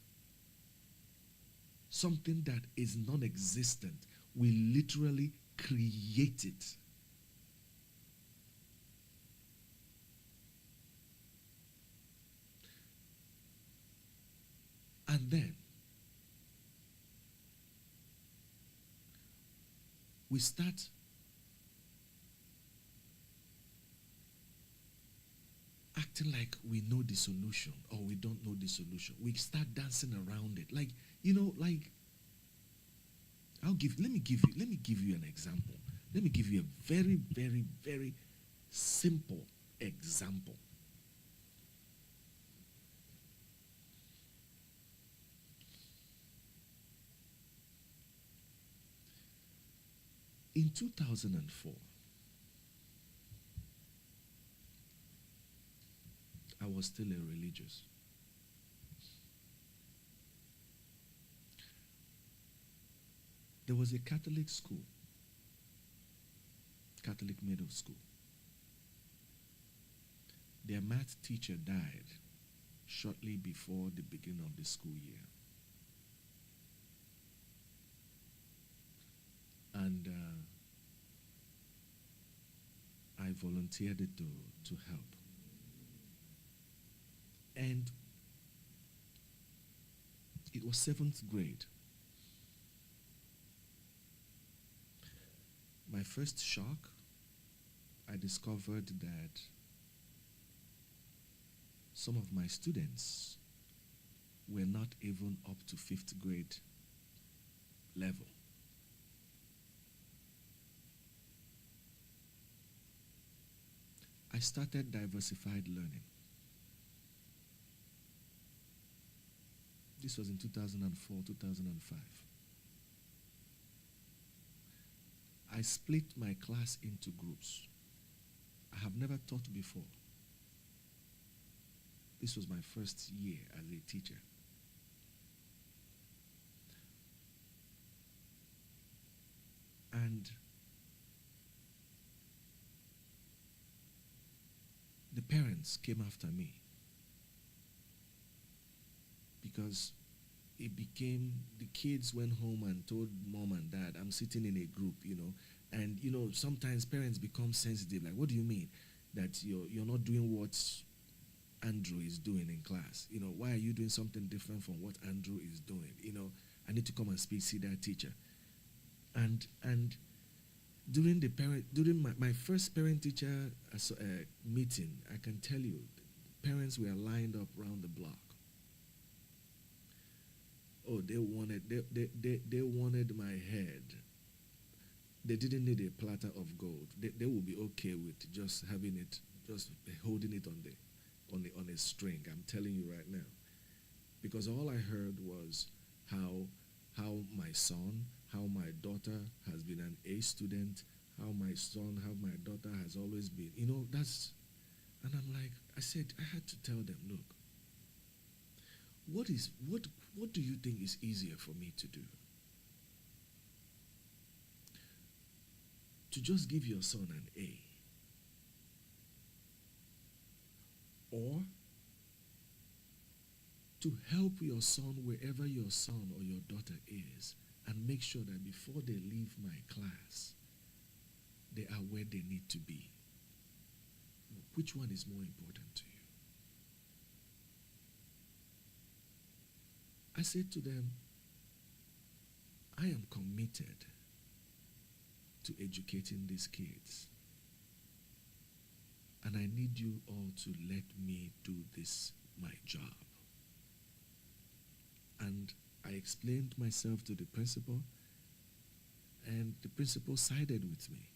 Something that is non-existent, we literally create it. And then we start acting like we know the solution or we don't know the solution. We start dancing around it. Like, like let me give you an example. Let me give you a very, very, very simple example. In 2004, I was still a religious. There was a Catholic school, Catholic middle school. Their math teacher died shortly before the beginning of the school year. And I volunteered to help. And it was 7th grade. My first shock, I discovered that some of my students were not even up to 5th grade level. I started diversified learning. This was in 2004, 2005. I split my class into groups. I have never taught before. This was my first year as a teacher. And the parents came after me because it became, the kids went home and told mom and dad, I'm sitting in a group, and sometimes parents become sensitive, like, what do you mean? That you're not doing what Andrew is doing in class? Why are you doing something different from what Andrew is doing? I need to come and see that teacher. And during my first parent-teacher meeting, I can tell you, parents were lined up around the block. Oh, they wanted my head. They didn't need a platter of gold. They would be okay with just having it, just holding it on a string. I'm telling you right now, because all I heard was how my son, how my daughter has been an A student, how my daughter has always been. And I'm like, I said, I had to tell them, look, what What do you think is easier for me to do? To just give your son an A, or to help your son wherever your son or your daughter is and make sure that before they leave my class, they are where they need to be? Which one is more important to you? I said to them, I am committed to educating these kids. And I need you all to let me do this, my job. And I explained myself to the principal, and the principal sided with me.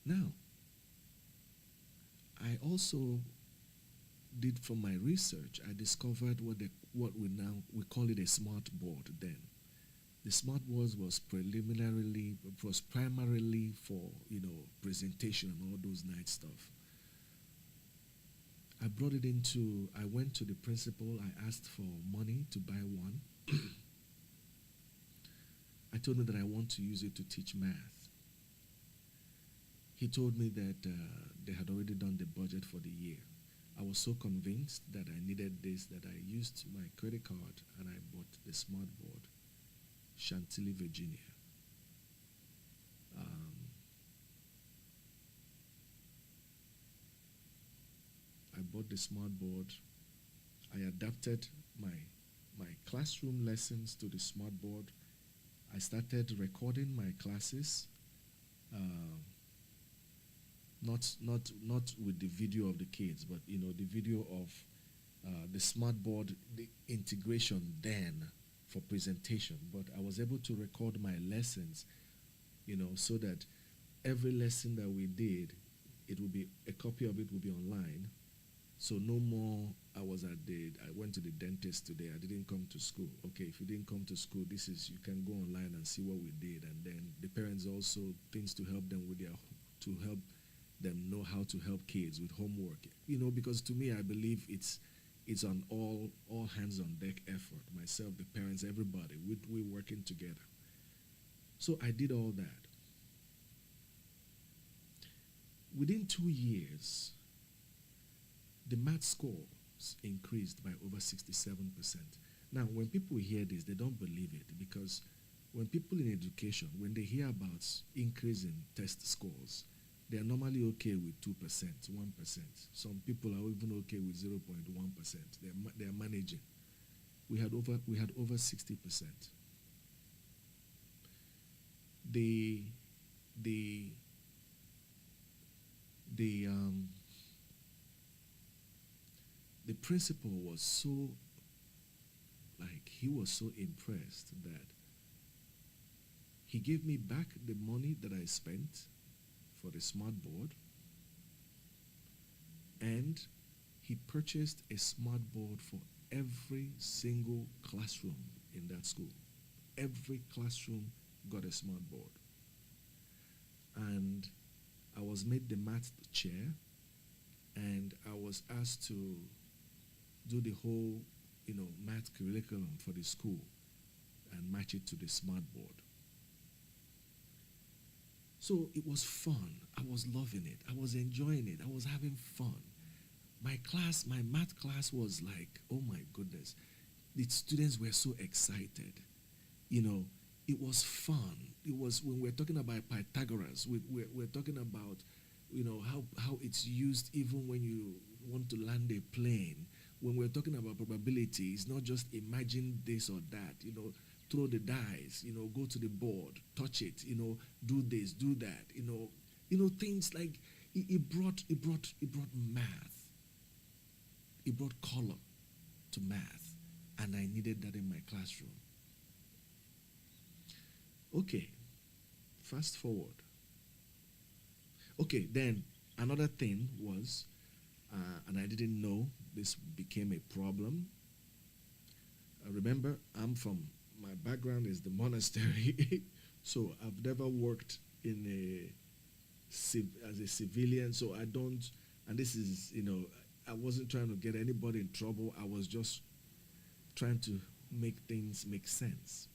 Now, I also did from my research, I discovered what we call it a smart board then. The smart board was primarily for, presentation and all those nice stuff. I went to the principal, I asked for money to buy one. I told him that I want to use it to teach math. He told me that they had already done the budget for the year. I was so convinced that I needed this that I used my credit card and I bought the smart board, Chantilly, Virginia. I bought the smart board. I adapted my classroom lessons to the smart board. I started recording my classes, not with the video of the kids, but the video of the smart board, the integration then for presentation. But I was able to record my lessons, so that every lesson that we did, a copy of it will be online. So no more, I went to the dentist today, I didn't come to school. Okay, if you didn't come to school, you can go online and see what we did. And then the parents also, things to help them to help them know how to help kids with homework. Because to me, I believe it's an all hands on deck effort. Myself, the parents, everybody, we're working together. So I did all that. Within 2 years, the math scores increased by over 67%. Now, when people hear this, they don't believe it, because when people in education, when they hear about increase in test scores, they are normally okay with 2%, 1%. Some people are even okay with 0.1%. They are managing. We had over 60%. The principal was he was so impressed that he gave me back the money that I spent for the smart board, and he purchased a smart board for every single classroom in that school. Every classroom got a smart board. And I was made the math chair, and I was asked to do the whole, math curriculum for the school and match it to the smart board. So it was fun. I was loving it. I was enjoying it. I was having fun. My math class was like, oh my goodness. The students were so excited. It was fun. It was, when we're talking about Pythagoras, we're talking about, how it's used even when you want to land a plane. When we're talking about probability, it's not just imagine this or that, throw the dice, go to the board, touch it, do this, do that, things like it brought math. It brought color to math, and I needed that in my classroom. Okay, fast forward. Okay, then another thing was, and I didn't know this became a problem. Remember, my background is the monastery, so I've never worked as a civilian, so I don't, and this is, I wasn't trying to get anybody in trouble. I was just trying to make things make sense.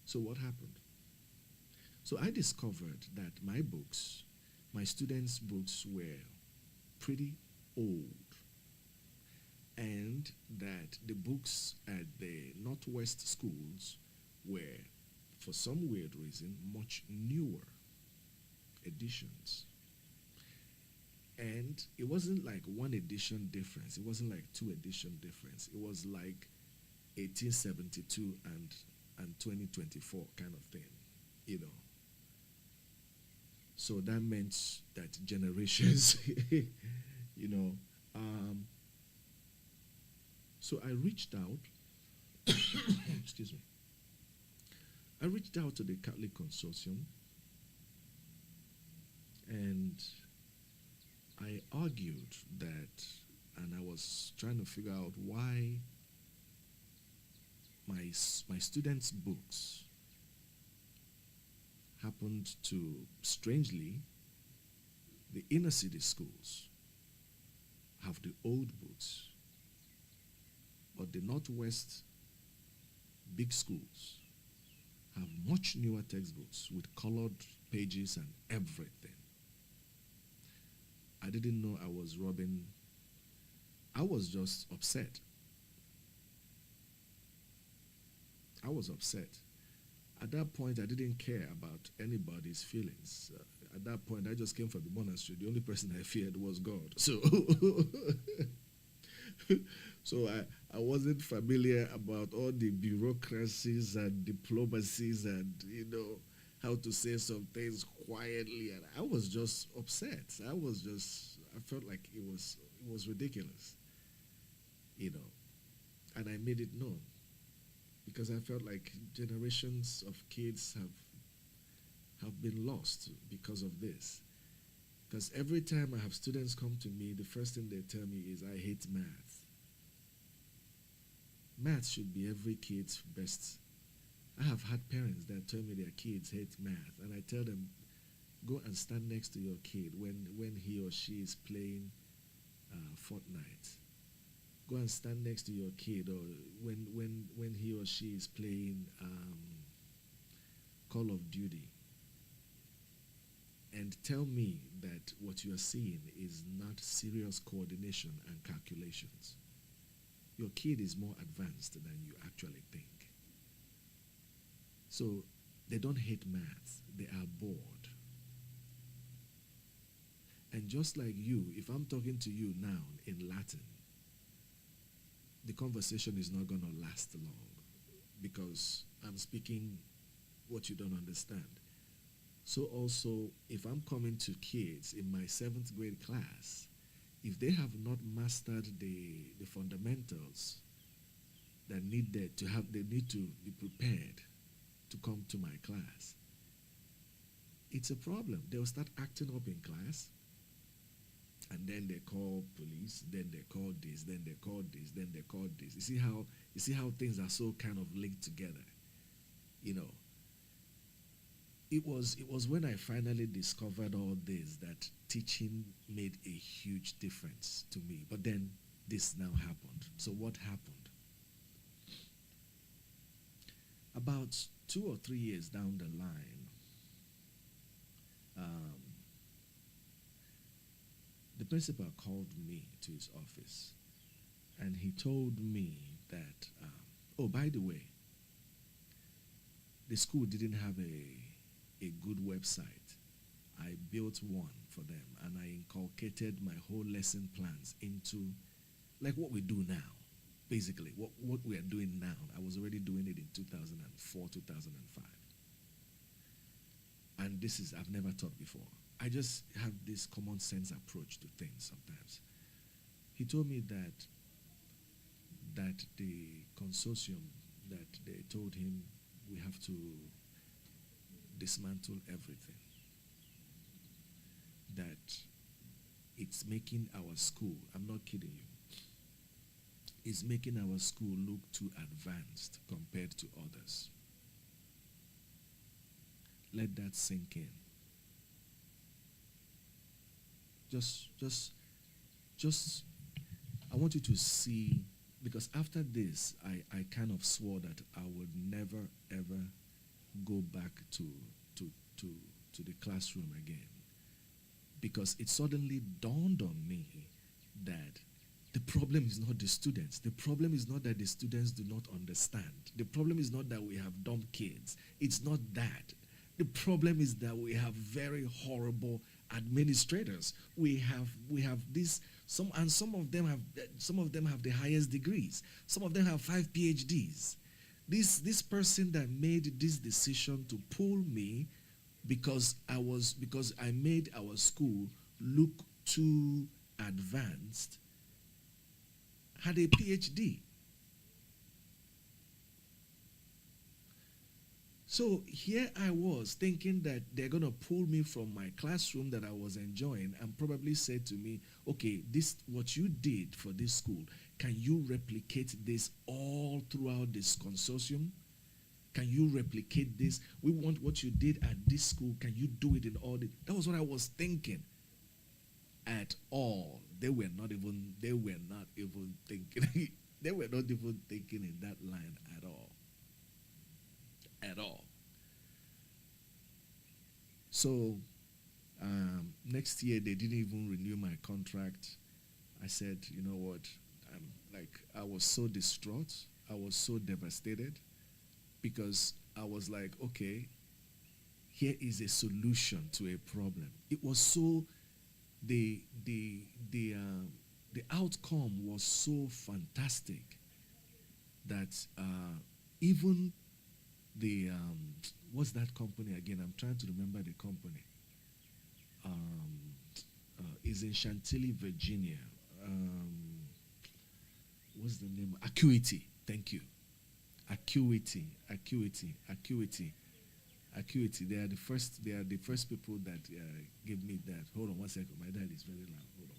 So what happened? So I discovered that my books, my students' books, were pretty old, and that the books at the Northwest schools were, for some weird reason, much newer editions. And it wasn't like one edition difference. It wasn't like two edition difference. It was like 1872 and 2024 kind of thing, you know. So that meant that generations, you know. So I reached out, excuse me. I reached out to the Catholic Consortium, and I argued that, and I was trying to figure out why my students' books happened to, strangely, the inner city schools have the old books, but the Northwest big schools have much newer textbooks with colored pages and everything. I didn't know I was robbing. I was just upset. I was upset. At that point, I didn't care about anybody's feelings. At that point, I just came from the monastery. The only person I feared was God. So, so I wasn't familiar about all the bureaucracies and diplomacies and, you know, how to say some things quietly. And I was just upset. I felt like it was ridiculous, you know. And I made it known, because I felt like generations of kids have been lost because of this. Because every time I have students come to me, the first thing they tell me is, I hate math. Math should be every kid's best. I have had parents that tell me their kids hate math, and I tell them, go and stand next to your kid when he or she is playing Fortnite. Go and stand next to your kid, or when he or she is playing Call of Duty, and tell me that what you are seeing is not serious coordination and calculations. Your kid is more advanced than you actually think. So they don't hate math, they are bored. And just like you, if I'm talking to you now in Latin, the conversation is not going to last long, because I'm speaking what you don't understand. So also, if I'm coming to kids in my 7th grade class, if they have not mastered the fundamentals that they need to be prepared to come to my class, it's a problem. They'll start acting up in class, and then they call police, then they call this, then they call this, then they call this. You see how things are so kind of linked together, you know. It was when I finally discovered all this that teaching made a huge difference to me. But then this now happened. So what happened? About 2 or 3 years down the line, the principal called me to his office, and he told me that, oh, by the way, the school didn't have a good website. I built one for them, and I inculcated my whole lesson plans into, like what we do now, basically, what we are doing now. I was already doing it in 2004, 2005. And I've never taught before. I just have this common sense approach to things sometimes. He told me that the consortium, that they told him we have to dismantle everything. That it's making our school, I'm not kidding you, it's making our school look too advanced compared to others. Let that sink in. Just just, I want you to see, because after this, I kind of swore that I would never, ever go back to, to, to the classroom again. Because it suddenly dawned on me that the problem is not the students. The problem is not that the students do not understand. The problem is not that we have dumb kids. It's not that. The problem is that we have very horrible administrators. We have this, some of them have the highest degrees. Some of them have 5 PhDs. This person that made this decision to pull me because I made our school look too advanced had a PhD. So here I was thinking that they're going to pull me from my classroom that I was enjoying and probably say to me, okay, this what you did for this school, can you replicate this all throughout this consortium? Can you replicate this? We want what you did at this school. Can you do it in all the... That was what I was thinking. At all. They were not even thinking. They were not even thinking in that line at all. At all. So, next year they didn't even renew my contract. I said, you know what? I was so distraught. I was so devastated. Because I was like, okay, here is a solution to a problem. It was so, the outcome was so fantastic that even the, what's that company again? I'm trying to remember the company. Is in Chantilly, Virginia. What's the name? Acuity. Thank you. Acuity. They are the first people that gave me that. Hold on one second. My dad is very loud. Hold on.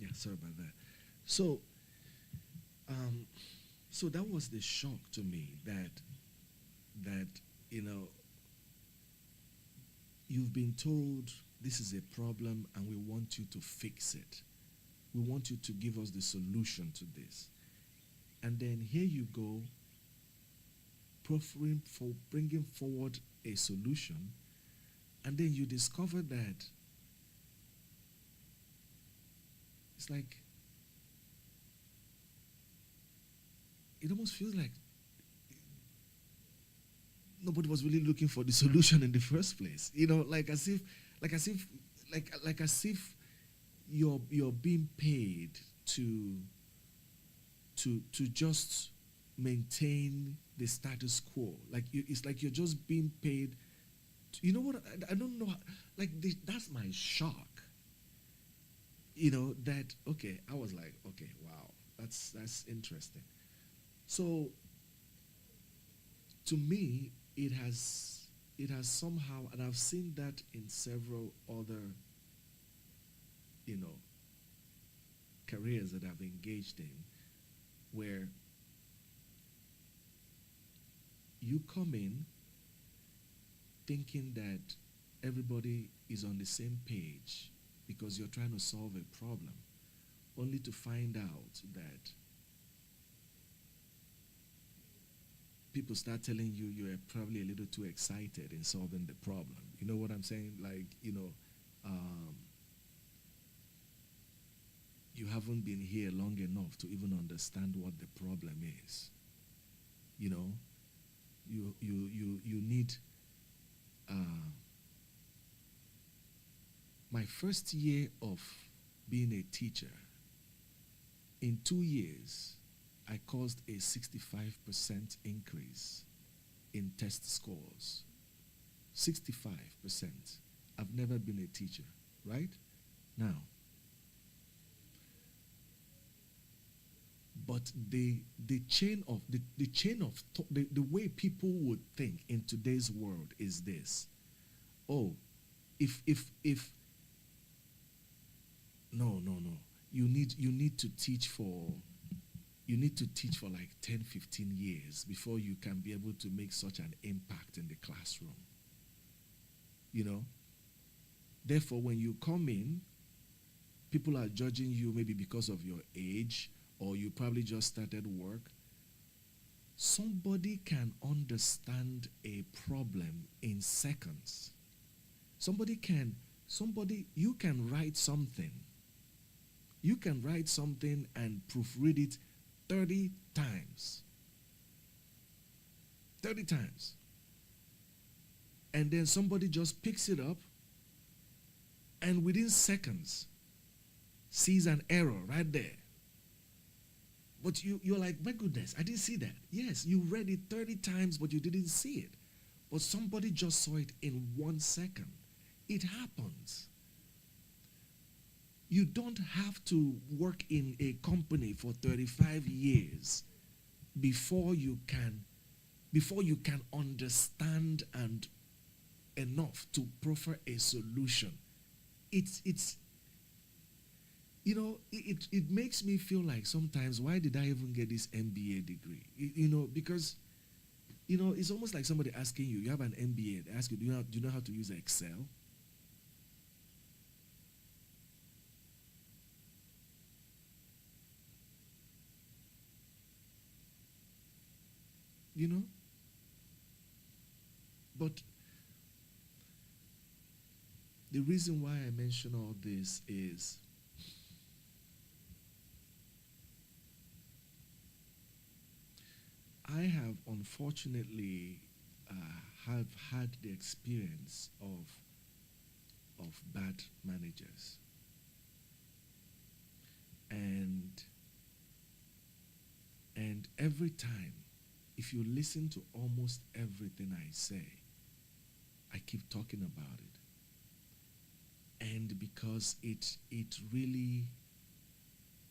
Yeah, sorry about that. So, so that was the shock to me that you've been told this is a problem and we want you to fix it. We want you to give us the solution to this. And then here you go, bringing forward a solution, and then you discover that it's like, it almost feels like nobody was really looking for the solution in the first place. Like as if you're being paid to just maintain the status quo. It's like you're just being paid. You know what? I don't know. That's my shock. That, okay, I was like, okay, wow, that's interesting. So, to me, it has somehow, and I've seen that in several other, careers that I've engaged in, where you come in thinking that everybody is on the same page because you're trying to solve a problem, only to find out that people start telling you you're probably a little too excited in solving the problem. You know what I'm saying? You haven't been here long enough to even understand what the problem is. You need. My first year of being a teacher, in 2 years, I caused a 65% increase in test scores. 65%. I've never been a teacher, right? Now, But the chain of the way people would think in today's world is this. Oh, if no. You need to teach for like 10, 15 years before you can be able to make such an impact in the classroom. You know? Therefore, when you come in, people are judging you maybe because of your age, or you probably just started work. Somebody can understand a problem in seconds. You can write something. You can write something and proofread it 30 times. 30 times. And then somebody just picks it up and within seconds sees an error right there. But you're like, my goodness, I didn't see that. Yes, you read it 30 times, but you didn't see it. But somebody just saw it in 1 second. It happens. You don't have to work in a company for 35 years before you can understand and enough to proffer a solution. It makes me feel like sometimes, why did I even get this MBA degree? Because it's almost like somebody asking you have an MBA, they ask you, do you know how to use Excel? But the reason why I mention all this is I have unfortunately have had the experience of bad managers. And every time, if you listen to almost everything I say, I keep talking about it. And because it really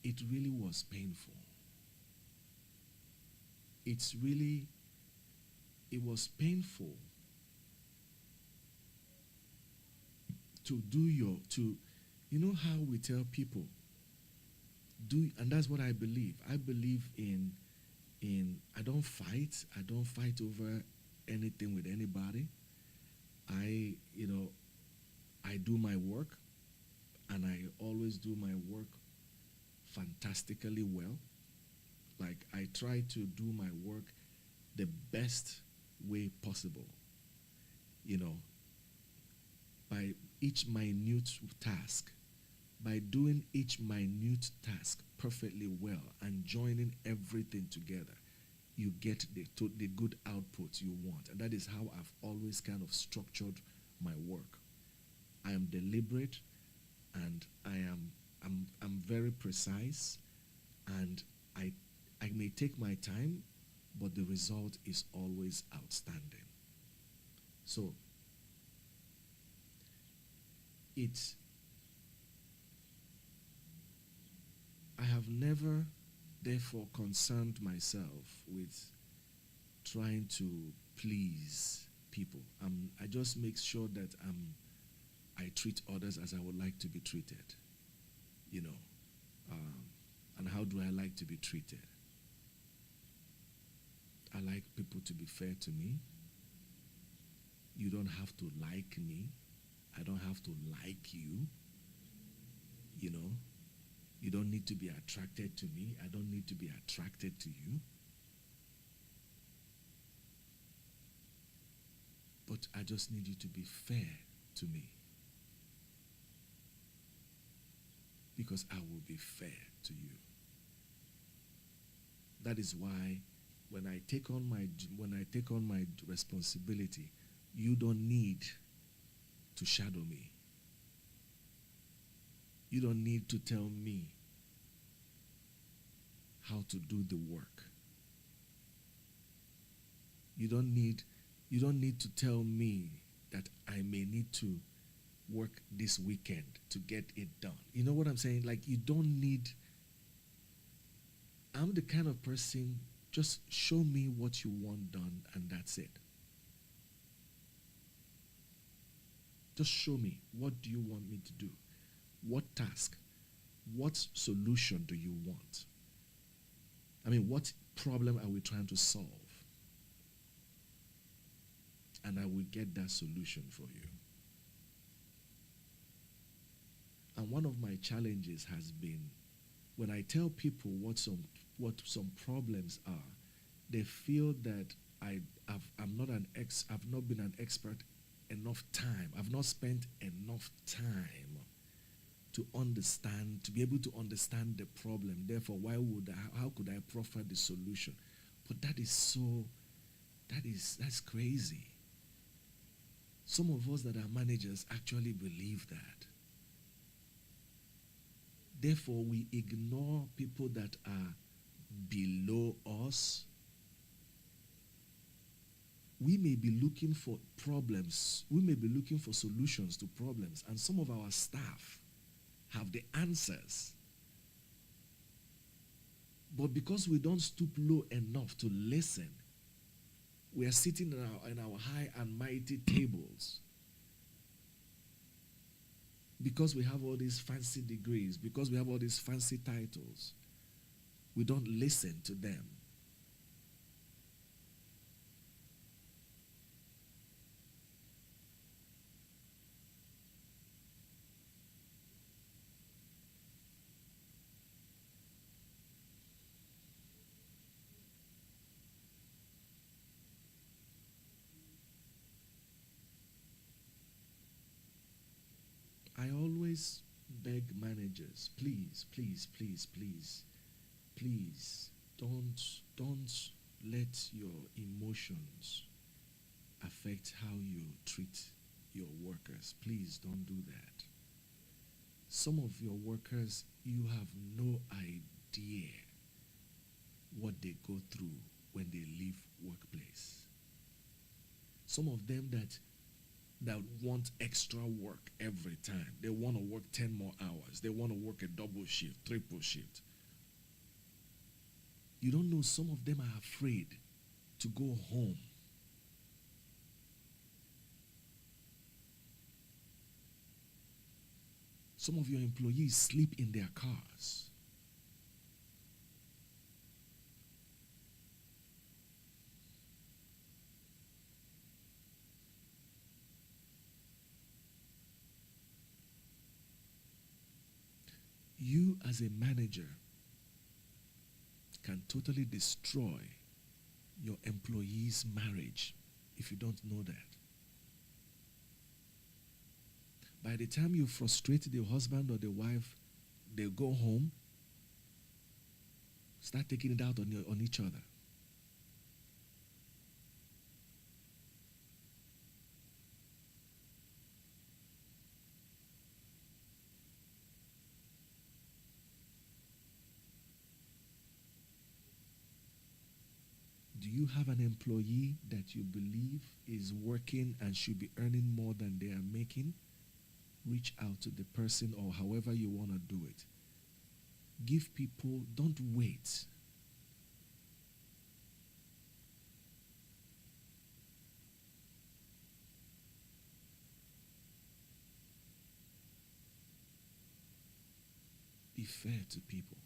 was painful. It was painful to you know how we tell people, and that's what I believe. I believe in I don't fight over anything with anybody. I do my work, and I always do my work fantastically well. Like, I try to do my work the best way possible, by each minute task. By doing each minute task perfectly well and joining everything together, you get the good output you want. And that is how I've always kind of structured my work. I am deliberate, and I'm very precise, and I may take my time, but the result is always outstanding. So I have never, therefore, concerned myself with trying to please people. I just make sure that I treat others as I would like to be treated. And how do I like to be treated? I like people to be fair to me. You don't have to like me. I don't have to like you. You don't need to be attracted to me. I don't need to be attracted to you. But I just need you to be fair to me. Because I will be fair to you. That is why when I take on my responsibility, you don't need to shadow me. You don't need to tell me how to do the work. You don't need to tell me that I may need to work this weekend to get it done. You know what I'm saying? Like, you don't need I'm the kind of person, just show me what you want done and that's it. Just show me, what do you want me to do? What task? What solution do you want? I mean, what problem are we trying to solve? And I will get that solution for you. And one of my challenges has been when I tell people what some problems are, they feel that I've not been an expert enough time. I've not spent enough time to understand, to be able to understand the problem. Therefore, how could I proffer the solution? But that's crazy. Some of us that are managers actually believe that. Therefore, we ignore people that are below us. We may be looking for problems. We may be looking for solutions to problems. And some of our staff have the answers. But because we don't stoop low enough to listen, we are sitting in our high and mighty tables. Because we have all these fancy degrees, because we have all these fancy titles, we don't listen to them. I always beg managers, please, please, please, please, please, don't let your emotions affect how you treat your workers. Please don't do that. Some of your workers, you have no idea what they go through when they leave workplace. Some of them that want extra work every time. They want to work 10 more hours. They want to work a double shift, triple shift. You don't know, some of them are afraid to go home. Some of your employees sleep in their cars. You as a manager can totally destroy your employee's marriage if you don't know that. By the time you frustrate the husband or the wife, they go home, start taking it out on each other. Do you have an employee that you believe is working and should be earning more than they are making? Reach out to the person, or however you want to do it. Give people, don't wait. Be fair to people.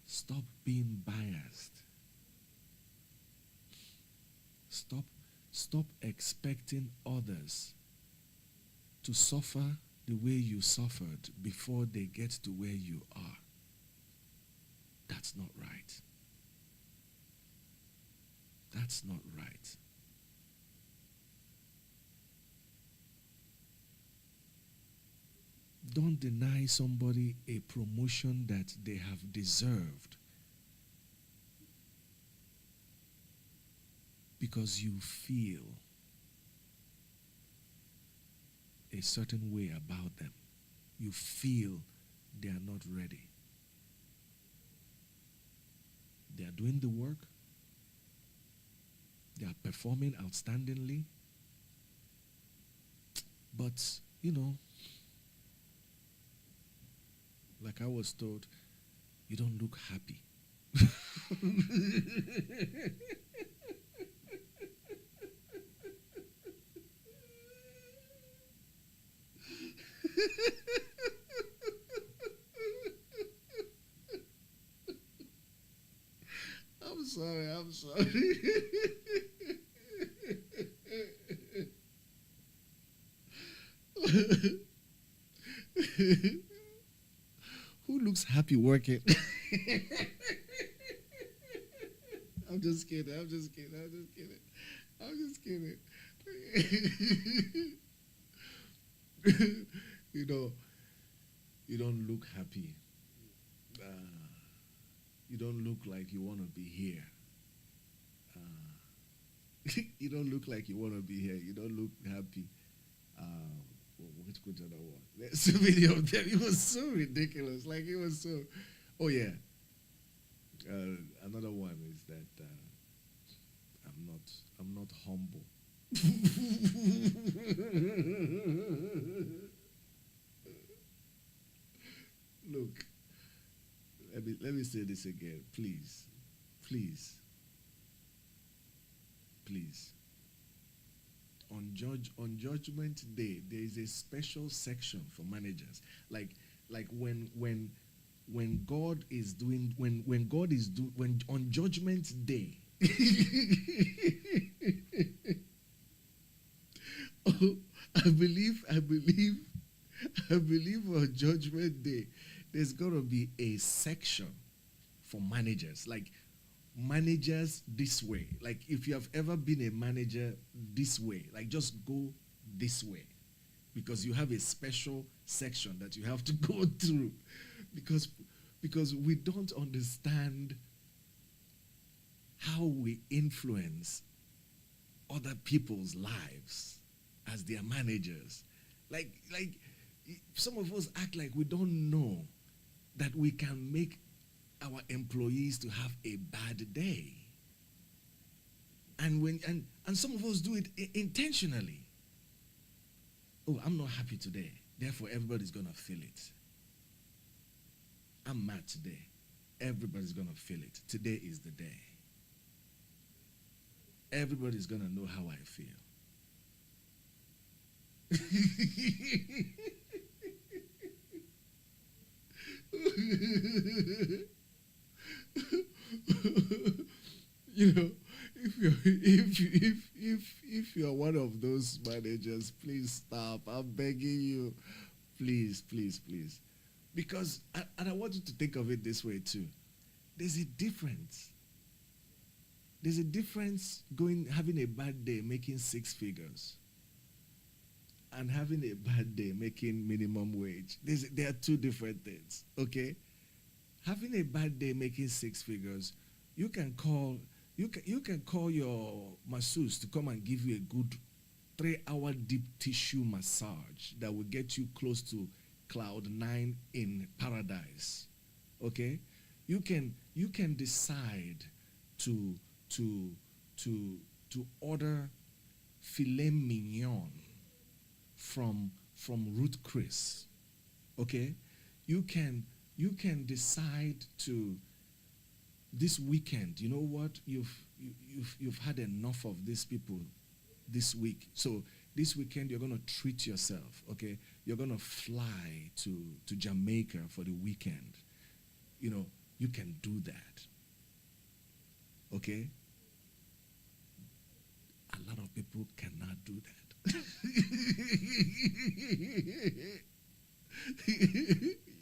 Stop being biased. Stop expecting others to suffer the way you suffered before they get to where you are. That's not right. That's not right. Don't deny somebody a promotion that they have deserved because you feel a certain way about them. You feel they are not ready. They are doing the work. They are performing outstandingly. But, like I was told, you don't look happy. I'm sorry, I'm sorry. Who looks happy working? I'm just kidding, I'm just kidding, I'm just kidding. I'm just kidding. you know, you don't look happy. You don't look like you want to be here. You don't look like you want to be here. You don't look happy. Which other one? There's so many of them. It was so ridiculous. Like it was so. Oh yeah. Another one is that I'm not humble. Look, let me say this again, please, please, please. On Judgment Day, there is a special section for managers. Like when God is doing when God is when on Judgment Day. Oh, I believe on Judgment Day, there's gonna be a section for managers. Like managers this way. Like if you have ever been a manager this way, like just go this way. Because you have a special section that you have to go through. Because we don't understand how we influence other people's lives as their managers. Like some of us act like we don't know that we can make our employees to have a bad day. And some of us do it intentionally. Oh, I'm not happy today. Therefore, everybody's going to feel it. I'm mad today. Everybody's going to feel it. Today is the day. Everybody's going to know how I feel. You know, if you're one of those managers, please stop. I'm begging you. Please, please, please. Because, and I want you to think of it this way too. There's a difference. There's a difference having a bad day making 6 figures and having a bad day making minimum wage. There are 2 different things, okay? Having a bad day making 6 figures, you can call your masseuse to come and give you a good 3-hour deep tissue massage that will get you close to cloud 9 in paradise. Okay? You can decide to order filet mignon from Ruth Chris. Okay? You can decide to this weekend, you know what? You've had enough of these people this week. So this weekend you're going to treat yourself, okay? You're going to fly to Jamaica for the weekend. You know, you can do that. Okay? A lot of people cannot do that.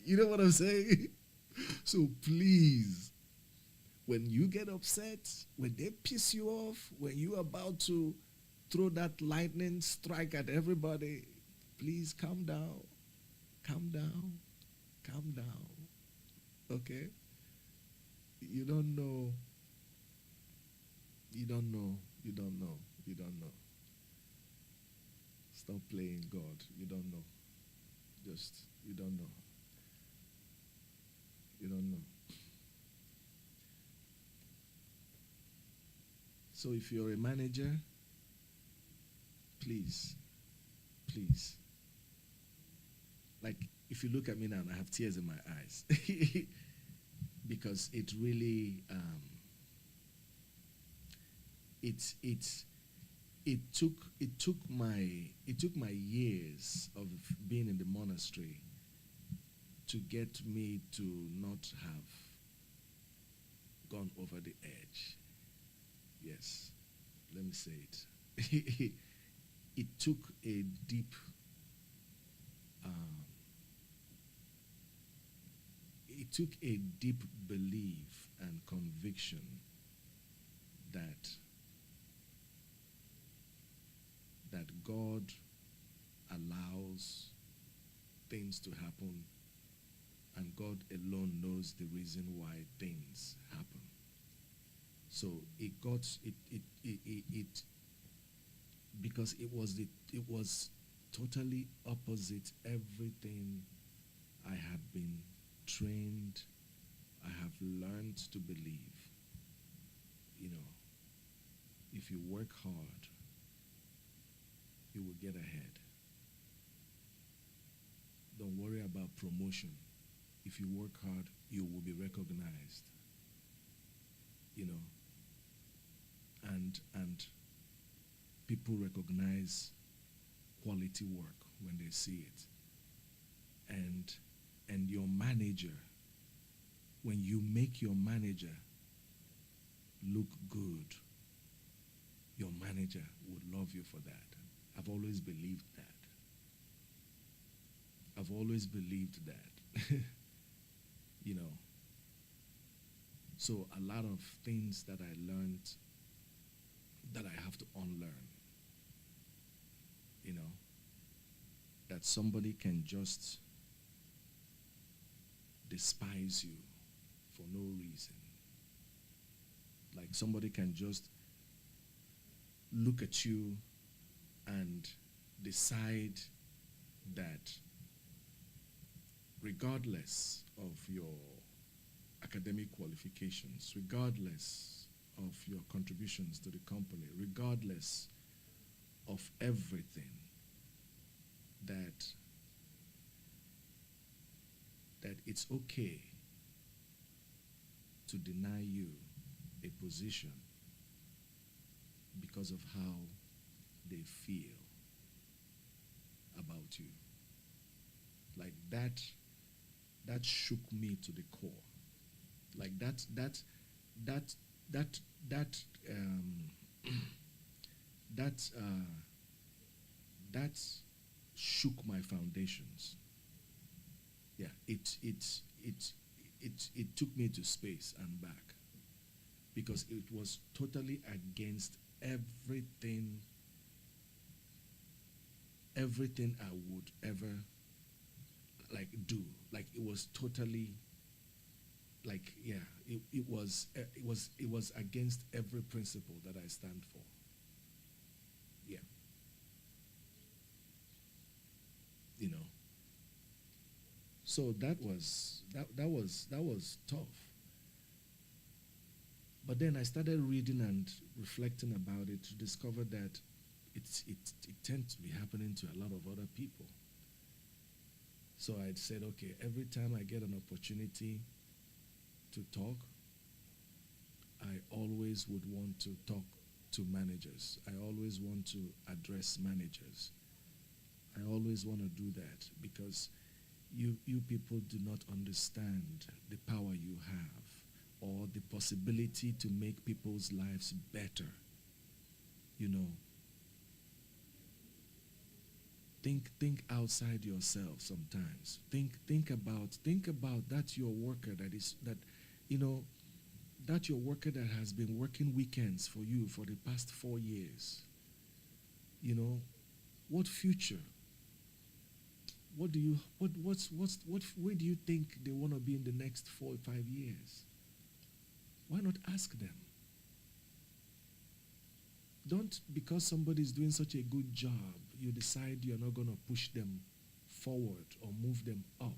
You know what I'm saying? So please, when you get upset, when they piss you off, when you're about to throw that lightning strike at everybody, please calm down. Calm down. Calm down. Okay? You don't know. You don't know. You don't know. You don't know. Stop playing God. You don't know. Just, you don't know. You don't know. So if you're a manager, please, please, like if you look at me now, I have tears in my eyes because it really it took my years of being in the monastery to get me to not have gone over the edge. Yes, let me say it. It took a deep it took a deep belief and conviction that God allows things to happen, and God alone knows the reason why things happen. So it because it was totally opposite everything I had been trained, I have learned to believe. You know, if you work hard, you will get ahead. Don't worry about promotion. If you work hard, you will be recognized. You know, and people recognize quality work when they see it. And your manager, when you make your manager look good, your manager would love you for that. I've always believed that. I've always believed that. You know. So a lot of things that I learned that I have to unlearn. You know. That somebody can just despise you for no reason. Like somebody can just look at you and decide that regardless of your academic qualifications, regardless of your contributions to the company, regardless of everything, that it's okay to deny you a position because of how they feel about you. Like that shook me to the core. Like that shook my foundations. Yeah, it took me to space and back because it was totally against everything I would ever like do. Like it was totally like, yeah, it was against every principle that I stand for. Yeah. You know. So that was tough. But then I started reading and reflecting about it to discover that it tends to be happening to a lot of other people. So I said, okay, every time I get an opportunity to talk, I always would want to talk to managers. I always want to address managers. I always want to do that because you people do not understand the power you have or the possibility to make people's lives better. You know, think outside yourself sometimes. Think about that your worker that your worker that has been working weekends for you for the past 4 years. You know, what future? Where do you think they want to be in the next 4 or 5 years? Why not ask them? Don't, because somebody's doing such a good job, you decide you're not going to push them forward or move them up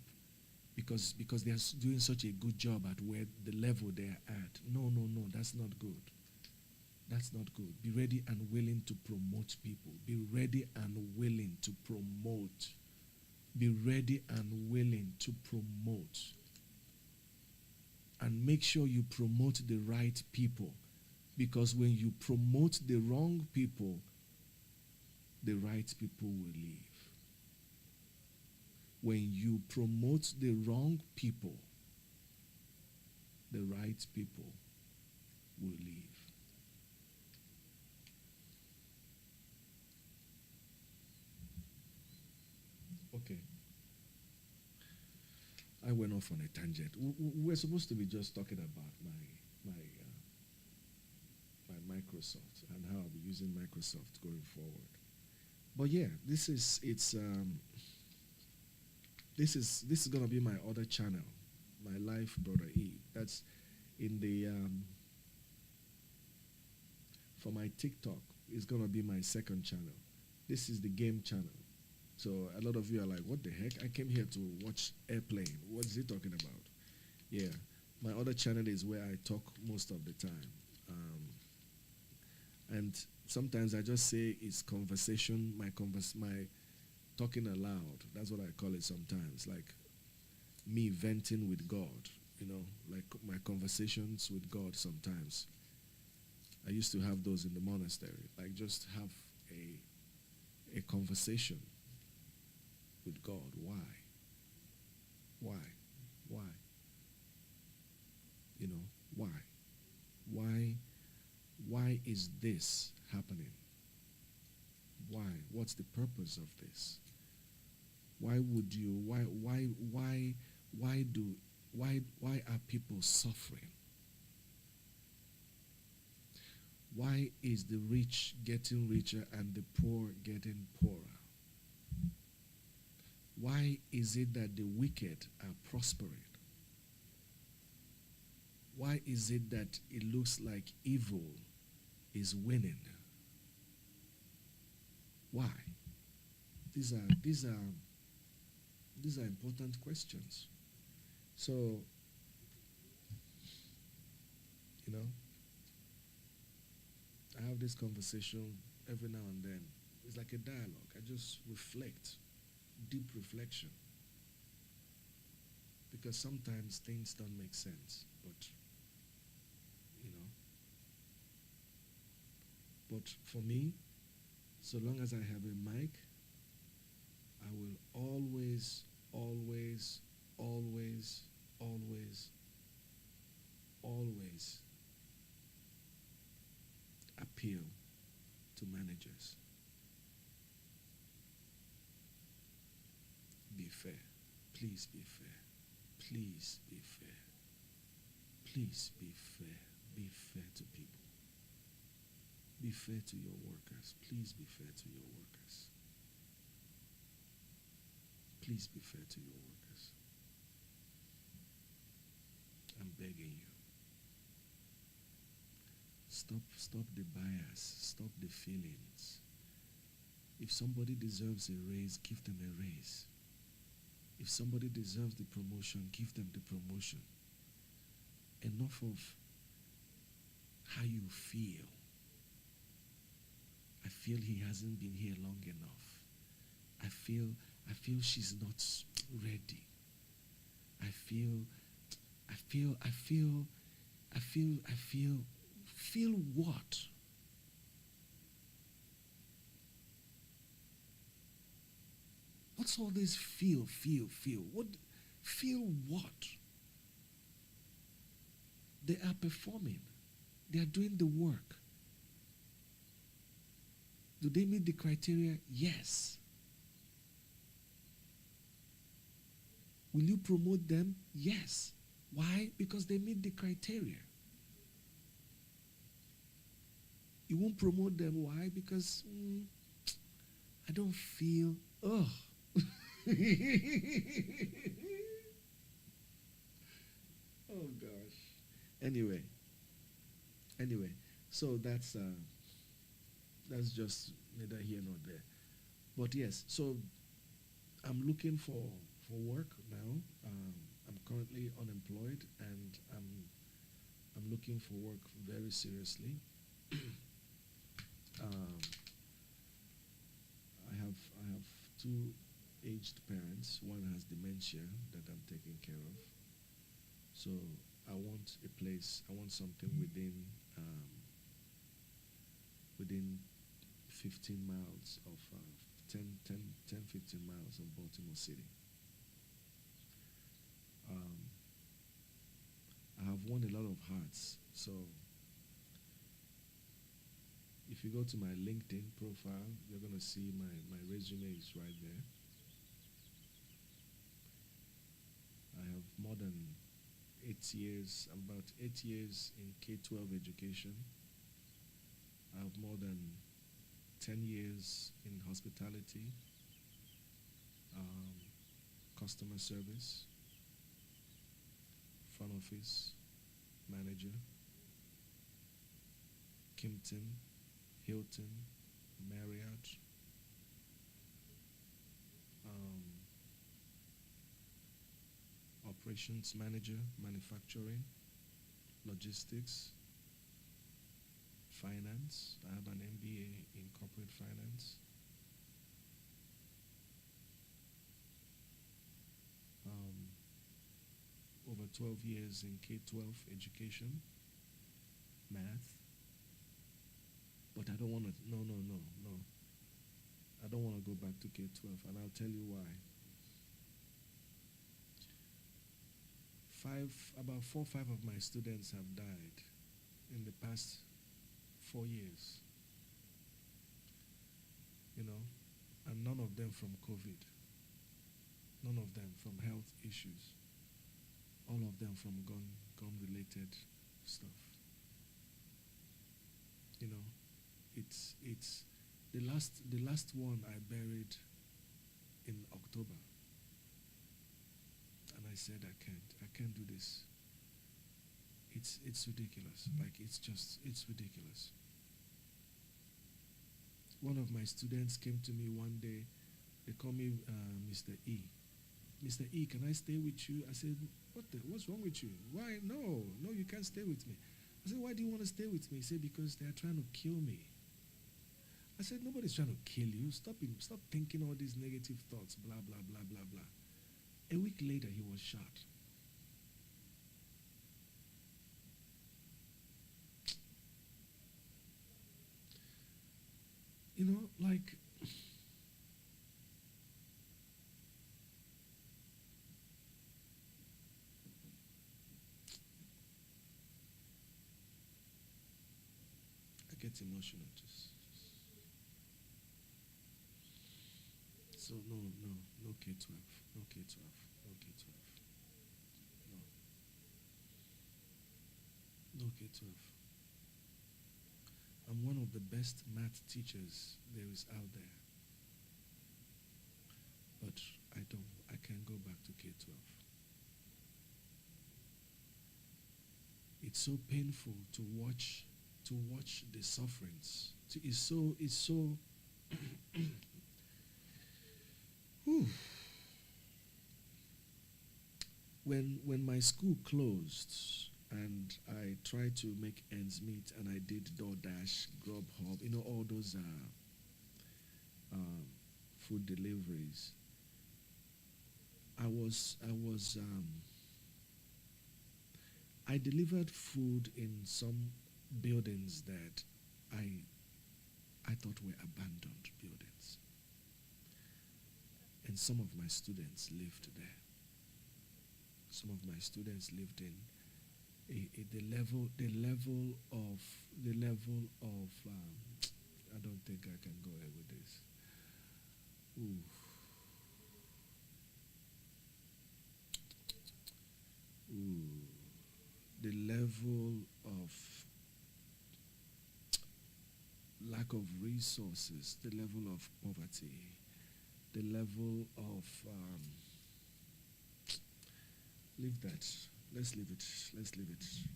because they're doing such a good job at where the level they're at. No, that's not good. That's not good. Be ready and willing to promote people. Be ready and willing to promote. be ready and willing to promote. And make sure you promote the right people. Because when you promote the wrong people, the right people will leave. When you promote the wrong people, the right people will leave. Okay. I went off on a tangent. We're supposed to be just talking about my Microsoft and how I'll be using Microsoft going forward. But yeah, this is gonna be my other channel, my life, Brother E. That's in the for my TikTok. It's gonna be my second channel. This is the game channel. So a lot of you are like, what the heck? I came here to watch airplane. What is he talking about? Yeah, my other channel is where I talk most of the time. And sometimes I just say it's conversation, my talking aloud. That's what I call it sometimes, like me venting with God, like my conversations with God sometimes. I used to have those in the monastery, like just have a conversation with God. Why? Why? Why? Why is this happening? Why? What's the purpose of this? Why would you? Why are people suffering? Why is the rich getting richer and the poor getting poorer? Why is it that the wicked are prospering? Why is it that it looks like evil is winning? Why? These are important questions. So, I have this conversation every now and then. It's like a dialogue. I just reflect, deep reflection. Because sometimes things don't make sense, but But for me, so long as I have a mic, I will always appeal to managers. Be fair. Please be fair. Please be fair. Please be fair. Be fair to people. Be fair to your workers. Please be fair to your workers. Please be fair to your workers. I'm begging you. Stop the bias. Stop the feelings. If somebody deserves a raise, give them a raise. If somebody deserves the promotion, give them the promotion. Enough of how you feel. I feel he hasn't been here long enough. I feel she's not ready. I feel what? What's all this feel? What? Feel what? They are performing. They are doing the work. Do they meet the criteria? Yes. Will you promote them? Yes. Why? Because they meet the criteria. You won't promote them. Why? Because I don't feel, oh. Oh gosh. Anyway, so that's just neither here nor there. But yes, so I'm looking for work now. I'm currently unemployed, and I'm looking for work very seriously. I have 2 age aged parents. One has dementia that I'm taking care of. So I want a place, I want something within 15 miles of 15 miles of Baltimore City. I have won a lot of hearts. So if you go to my LinkedIn profile, you're going to see my resume is right there. I have more than 8 years, about 8 years in K-12 education. I have more than 10 years in hospitality, customer service, front office, manager, Kimpton, Hilton, Marriott, operations manager, manufacturing, logistics, finance. I have an MBA in corporate finance. Over 12 years in K-12 education, math. But I don't want to, no. I don't want to go back to K-12, and I'll tell you why. About 4 or 5 of my students have died in the past 4 years. You know, and none of them from COVID. None of them from health issues. All of them from gun-related stuff. You know, it's the last one I buried in October, and I said I can't do this. It's ridiculous. Like it's ridiculous. One of my students came to me one day. They call me Mr. E. Mr. E, can I stay with you? I said, what's wrong with you? Why? No, you can't stay with me. I said, why do you want to stay with me? He said, because they're trying to kill me. I said, nobody's trying to kill you. Stop thinking all these negative thoughts, blah, blah, blah, blah, blah. A week later, he was shot. You know, like, I get emotional just. So no K-12, no K-12, no K-12, no K-12. I'm one of the best math teachers there is out there, but I can't go back to K-12. It's so painful to watch the sufferings. It's so when my school closed and I tried to make ends meet and I did DoorDash, Grubhub, you know, all those food deliveries. I delivered food in some buildings that I thought were abandoned buildings. And some of my students lived there. Some of my students lived in the level of I don't think I can go ahead with this. Ooh. The level of lack of resources, the level of poverty, the level of leave that. Let's leave it.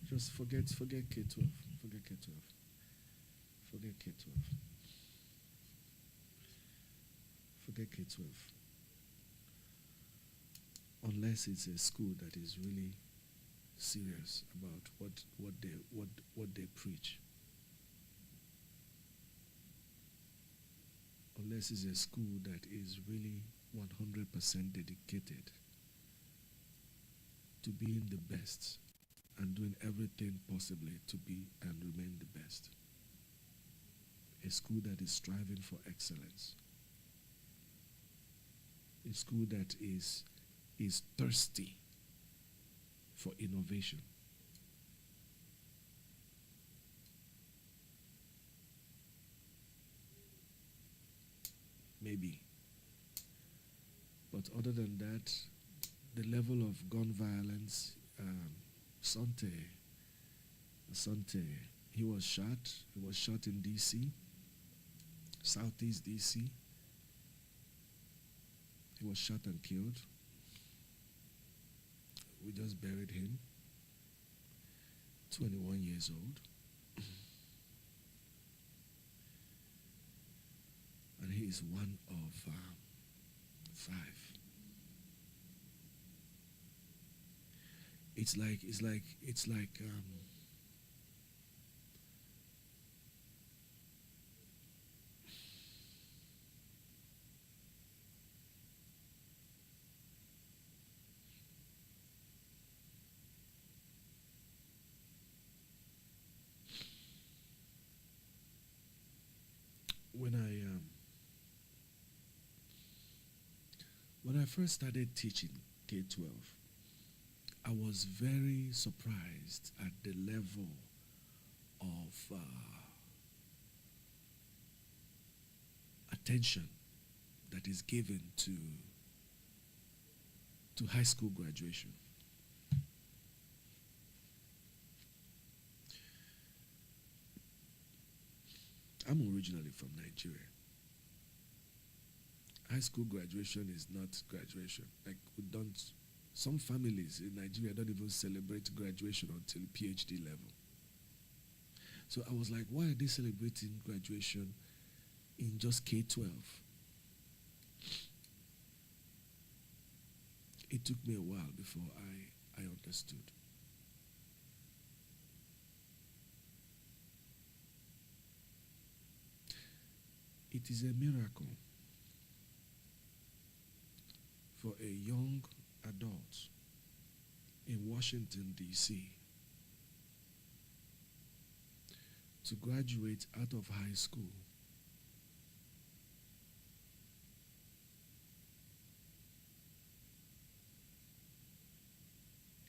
Just forget K-12. Forget K-12. Forget K-12. Forget K-12. Unless it's a school that is really serious about what they preach. Unless it's a school that is really 100% dedicated to being the best and doing everything possibly to be and remain the best. A school that is striving for excellence. A school that is thirsty for innovation. Maybe. But other than that, the level of gun violence, Sante, he was shot. He was shot in D.C., Southeast D.C. He was shot and killed. We just buried him, 21 years old. And he is one of 5. It's like when I first started teaching K-12, I was very surprised at the level of attention that is given to high school graduation. I'm originally from Nigeria. High school graduation is not graduation. Like, we don't, some families in Nigeria don't even celebrate graduation until PhD level. So I was like, why are they celebrating graduation in just K-12? It took me a while before I understood. It is a miracle for a young adult in Washington, D.C. to graduate out of high school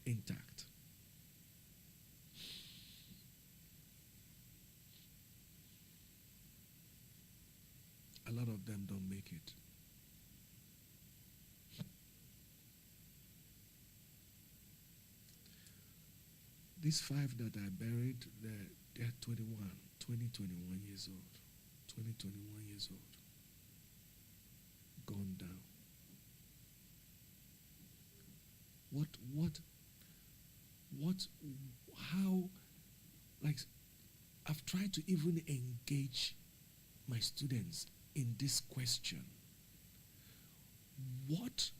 intact. A lot of them don't make it. These 5 that I buried, they're 20, 21 years old. 21 years old. Gone down. How, like, I've tried to even engage my students in this question. What,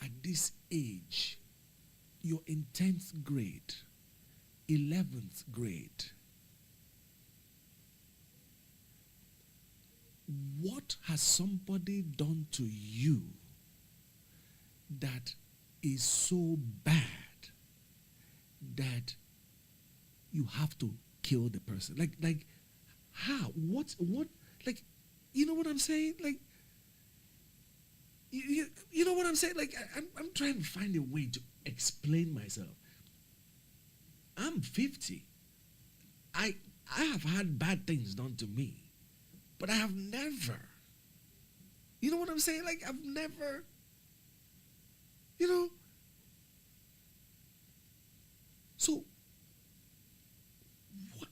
at this age, you're in 10th grade, 11th grade, what has somebody done to you that is so bad that you have to kill the person? Like how? What, like, you know what I'm saying? Like, you know what I'm saying? Like, I'm trying to find a way to explain myself. I'm 50. I have had bad things done to me, but I have never, you know what I'm saying? Like, I've never, you know. So, what,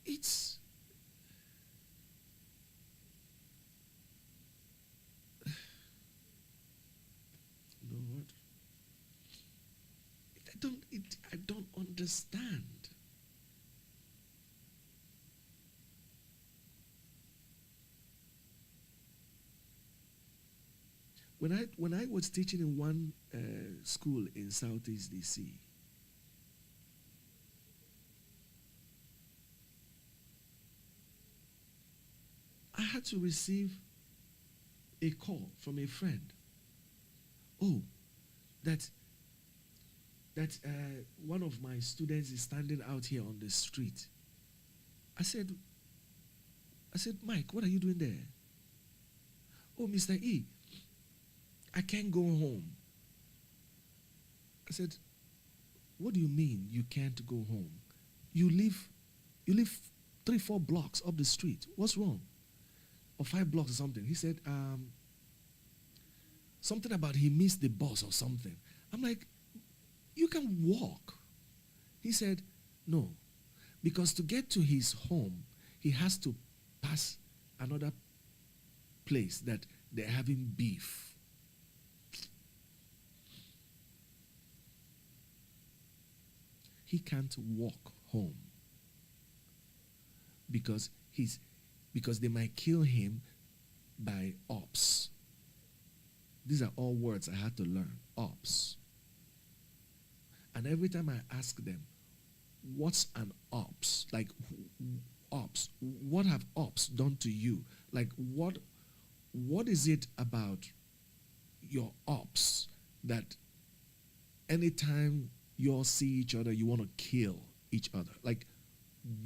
it's, you know what? I don't understand. When I was teaching in one school in Southeast DC, I had to receive a call from a friend. Oh, that one of my students is standing out here on the street. I said, Mike, what are you doing there? Oh, Mr. E, I can't go home. I said, what do you mean you can't go home? You live 3-4 blocks up the street. What's wrong? Or 5 blocks or something. He said, something about he missed the bus or something. I'm like, you can walk. He said, no, because to get to his home, he has to pass another place that they're having beef. He can't walk home because they might kill him by ops. These are all words I had to learn. Ops. And every time I ask them, what's an ops? Like, ops. What have ops done to you? Like, what is it about your ops that anytime you all see each other, you want to kill each other? Like,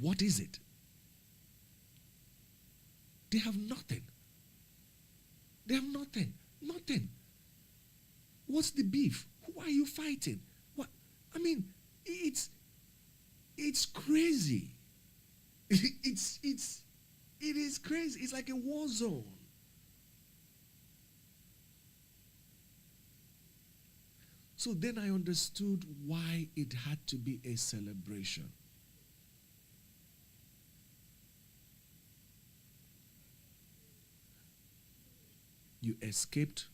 what is it? They have nothing. They have nothing. Nothing. What's the beef? Who are you fighting? What? I mean, it's crazy. It is crazy. It's like a war zone. So then I understood why it had to be a celebration. You escaped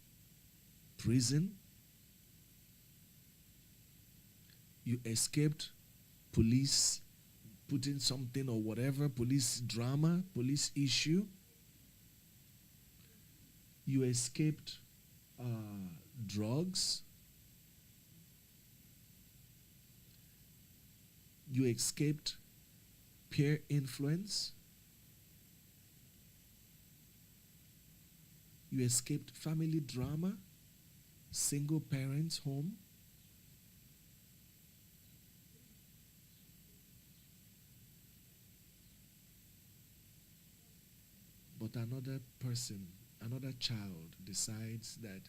prison. You escaped police putting something or whatever, police drama, police issue. You escaped drugs. You escaped peer influence. You escaped family drama, single parents home. But another person, another child decides that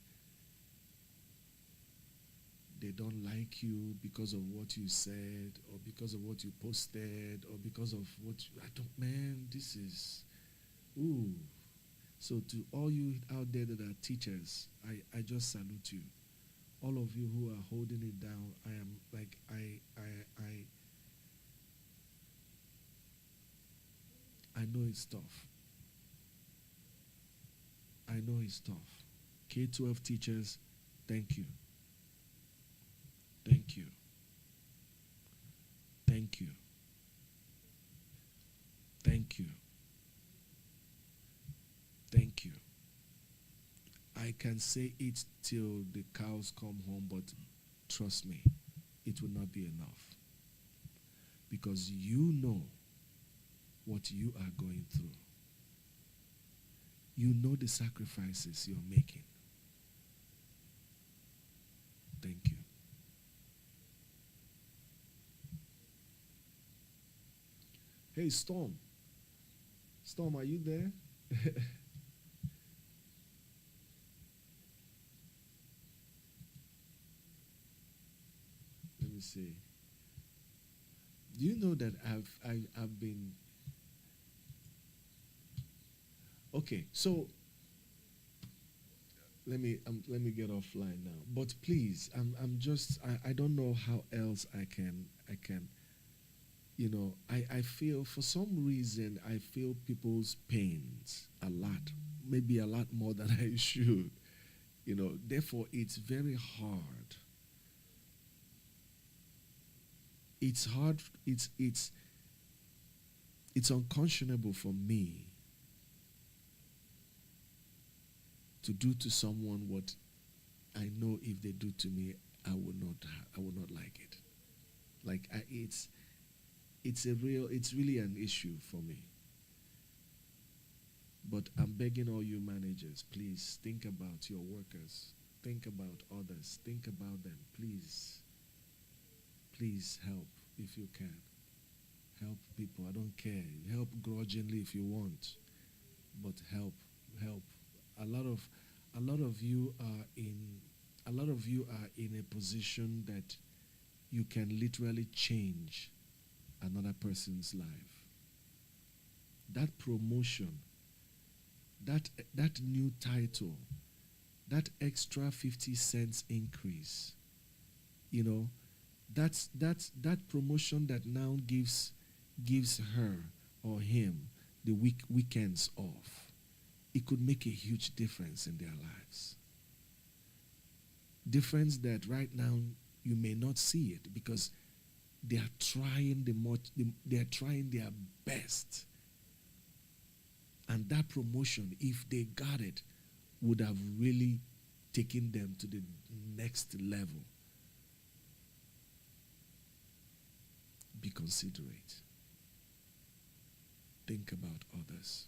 they don't like you because of what you said or because of what you posted or because of what man, this is, ooh. So to all you out there that are teachers, I just salute you. All of you who are holding it down, I am like, I know it's tough. I know it's tough. K-12 teachers, thank you. Thank you. Thank you. Thank you. Thank you. I can say it till the cows come home, but trust me, it will not be enough. Because you know what you are going through. You know the sacrifices you're making. Thank you. Hey, Storm. Storm, are you there? Let me see. Do you know that I've been okay? So let me get offline now. But please, I don't know how else I can. You know, I feel, for some reason, I feel people's pains a lot, maybe a lot more than I should. You know, therefore, it's very hard. It's hard, it's unconscionable for me to do to someone what I know if they do to me, I would not like it. Like, it's really an issue for me. But I'm begging all you managers, please think about your workers. Think about others. Think about them. Please. Please help if you can. Help people. I don't care. Help grudgingly if you want. But help. Help. A lot of you are in a position that you can literally change another person's life. That promotion, that new title, that extra 50 cents increase, that promotion that now gives her or him the weekends off. It could make a huge difference in their lives. Difference that right now you may not see it because they are trying they are trying their best. And that promotion, if they got it, would have really taken them to the next level. Be considerate. Think about others.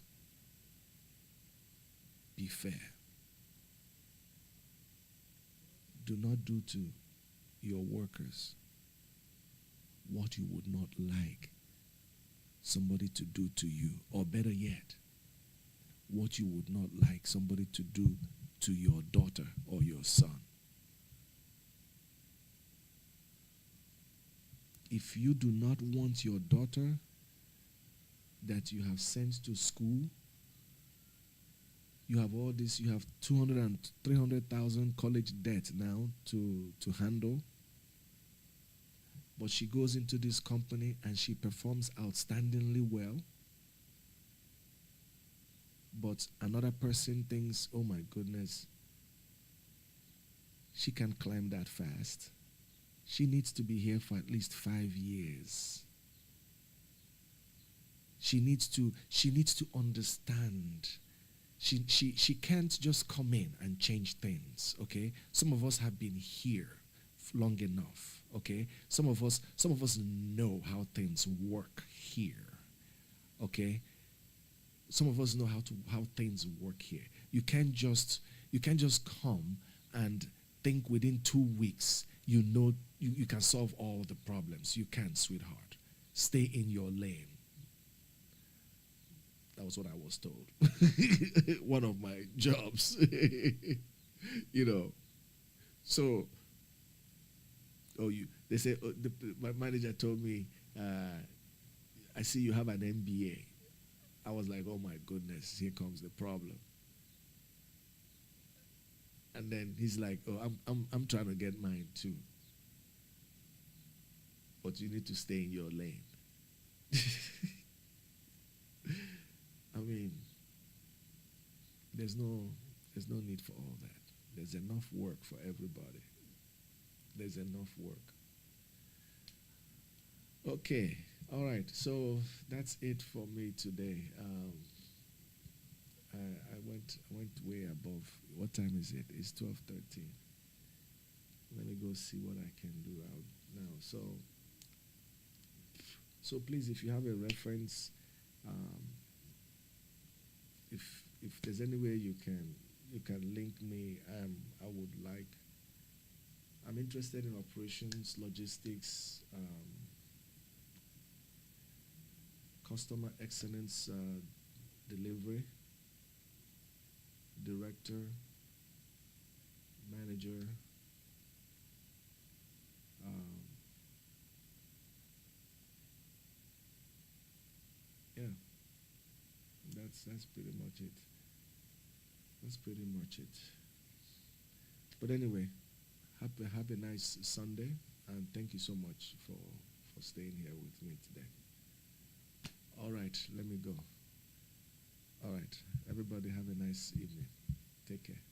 Be fair. Do not do to your workers what you would not like somebody to do to you, or better yet, what you would not like somebody to do to your daughter or your son. If you do not want your daughter that you have sent to school, you have all this, you have 200 and 300,000 college debt now to handle, but she goes into this company and she performs outstandingly well, but another person thinks, oh my goodness, she can climb that fast. She needs to be here for at least 5 years. She needs to understand. She can't just come in and change things, okay? Some of us have been here long enough, okay? Some of us know how things work here, okay? Some of us know how things work here. You can't just come and think within 2 weeks you can solve all the problems. You can't, sweetheart. Stay in your lane. That was what I was told. One of my jobs. So, they say, my manager told me, I see you have an MBA. I was like, oh my goodness, here comes the problem. And then he's like, oh, I'm trying to get mine too. But you need to stay in your lane. I mean, there's no need for all that. There's enough work for everybody. There's enough work. Okay, all right. So that's it for me today. I went way above. What time is it? It's 12:13. Let me go see what I can do out now. So please, if you have a reference, if there's any way you can link me, I would like. I'm interested in operations, logistics, customer excellence, delivery, director, manager, yeah, that's pretty much it. That's pretty much it. But anyway, have a nice Sunday, and thank you so much for staying here with me today. All right, let me go. All right, everybody have a nice evening. Take care.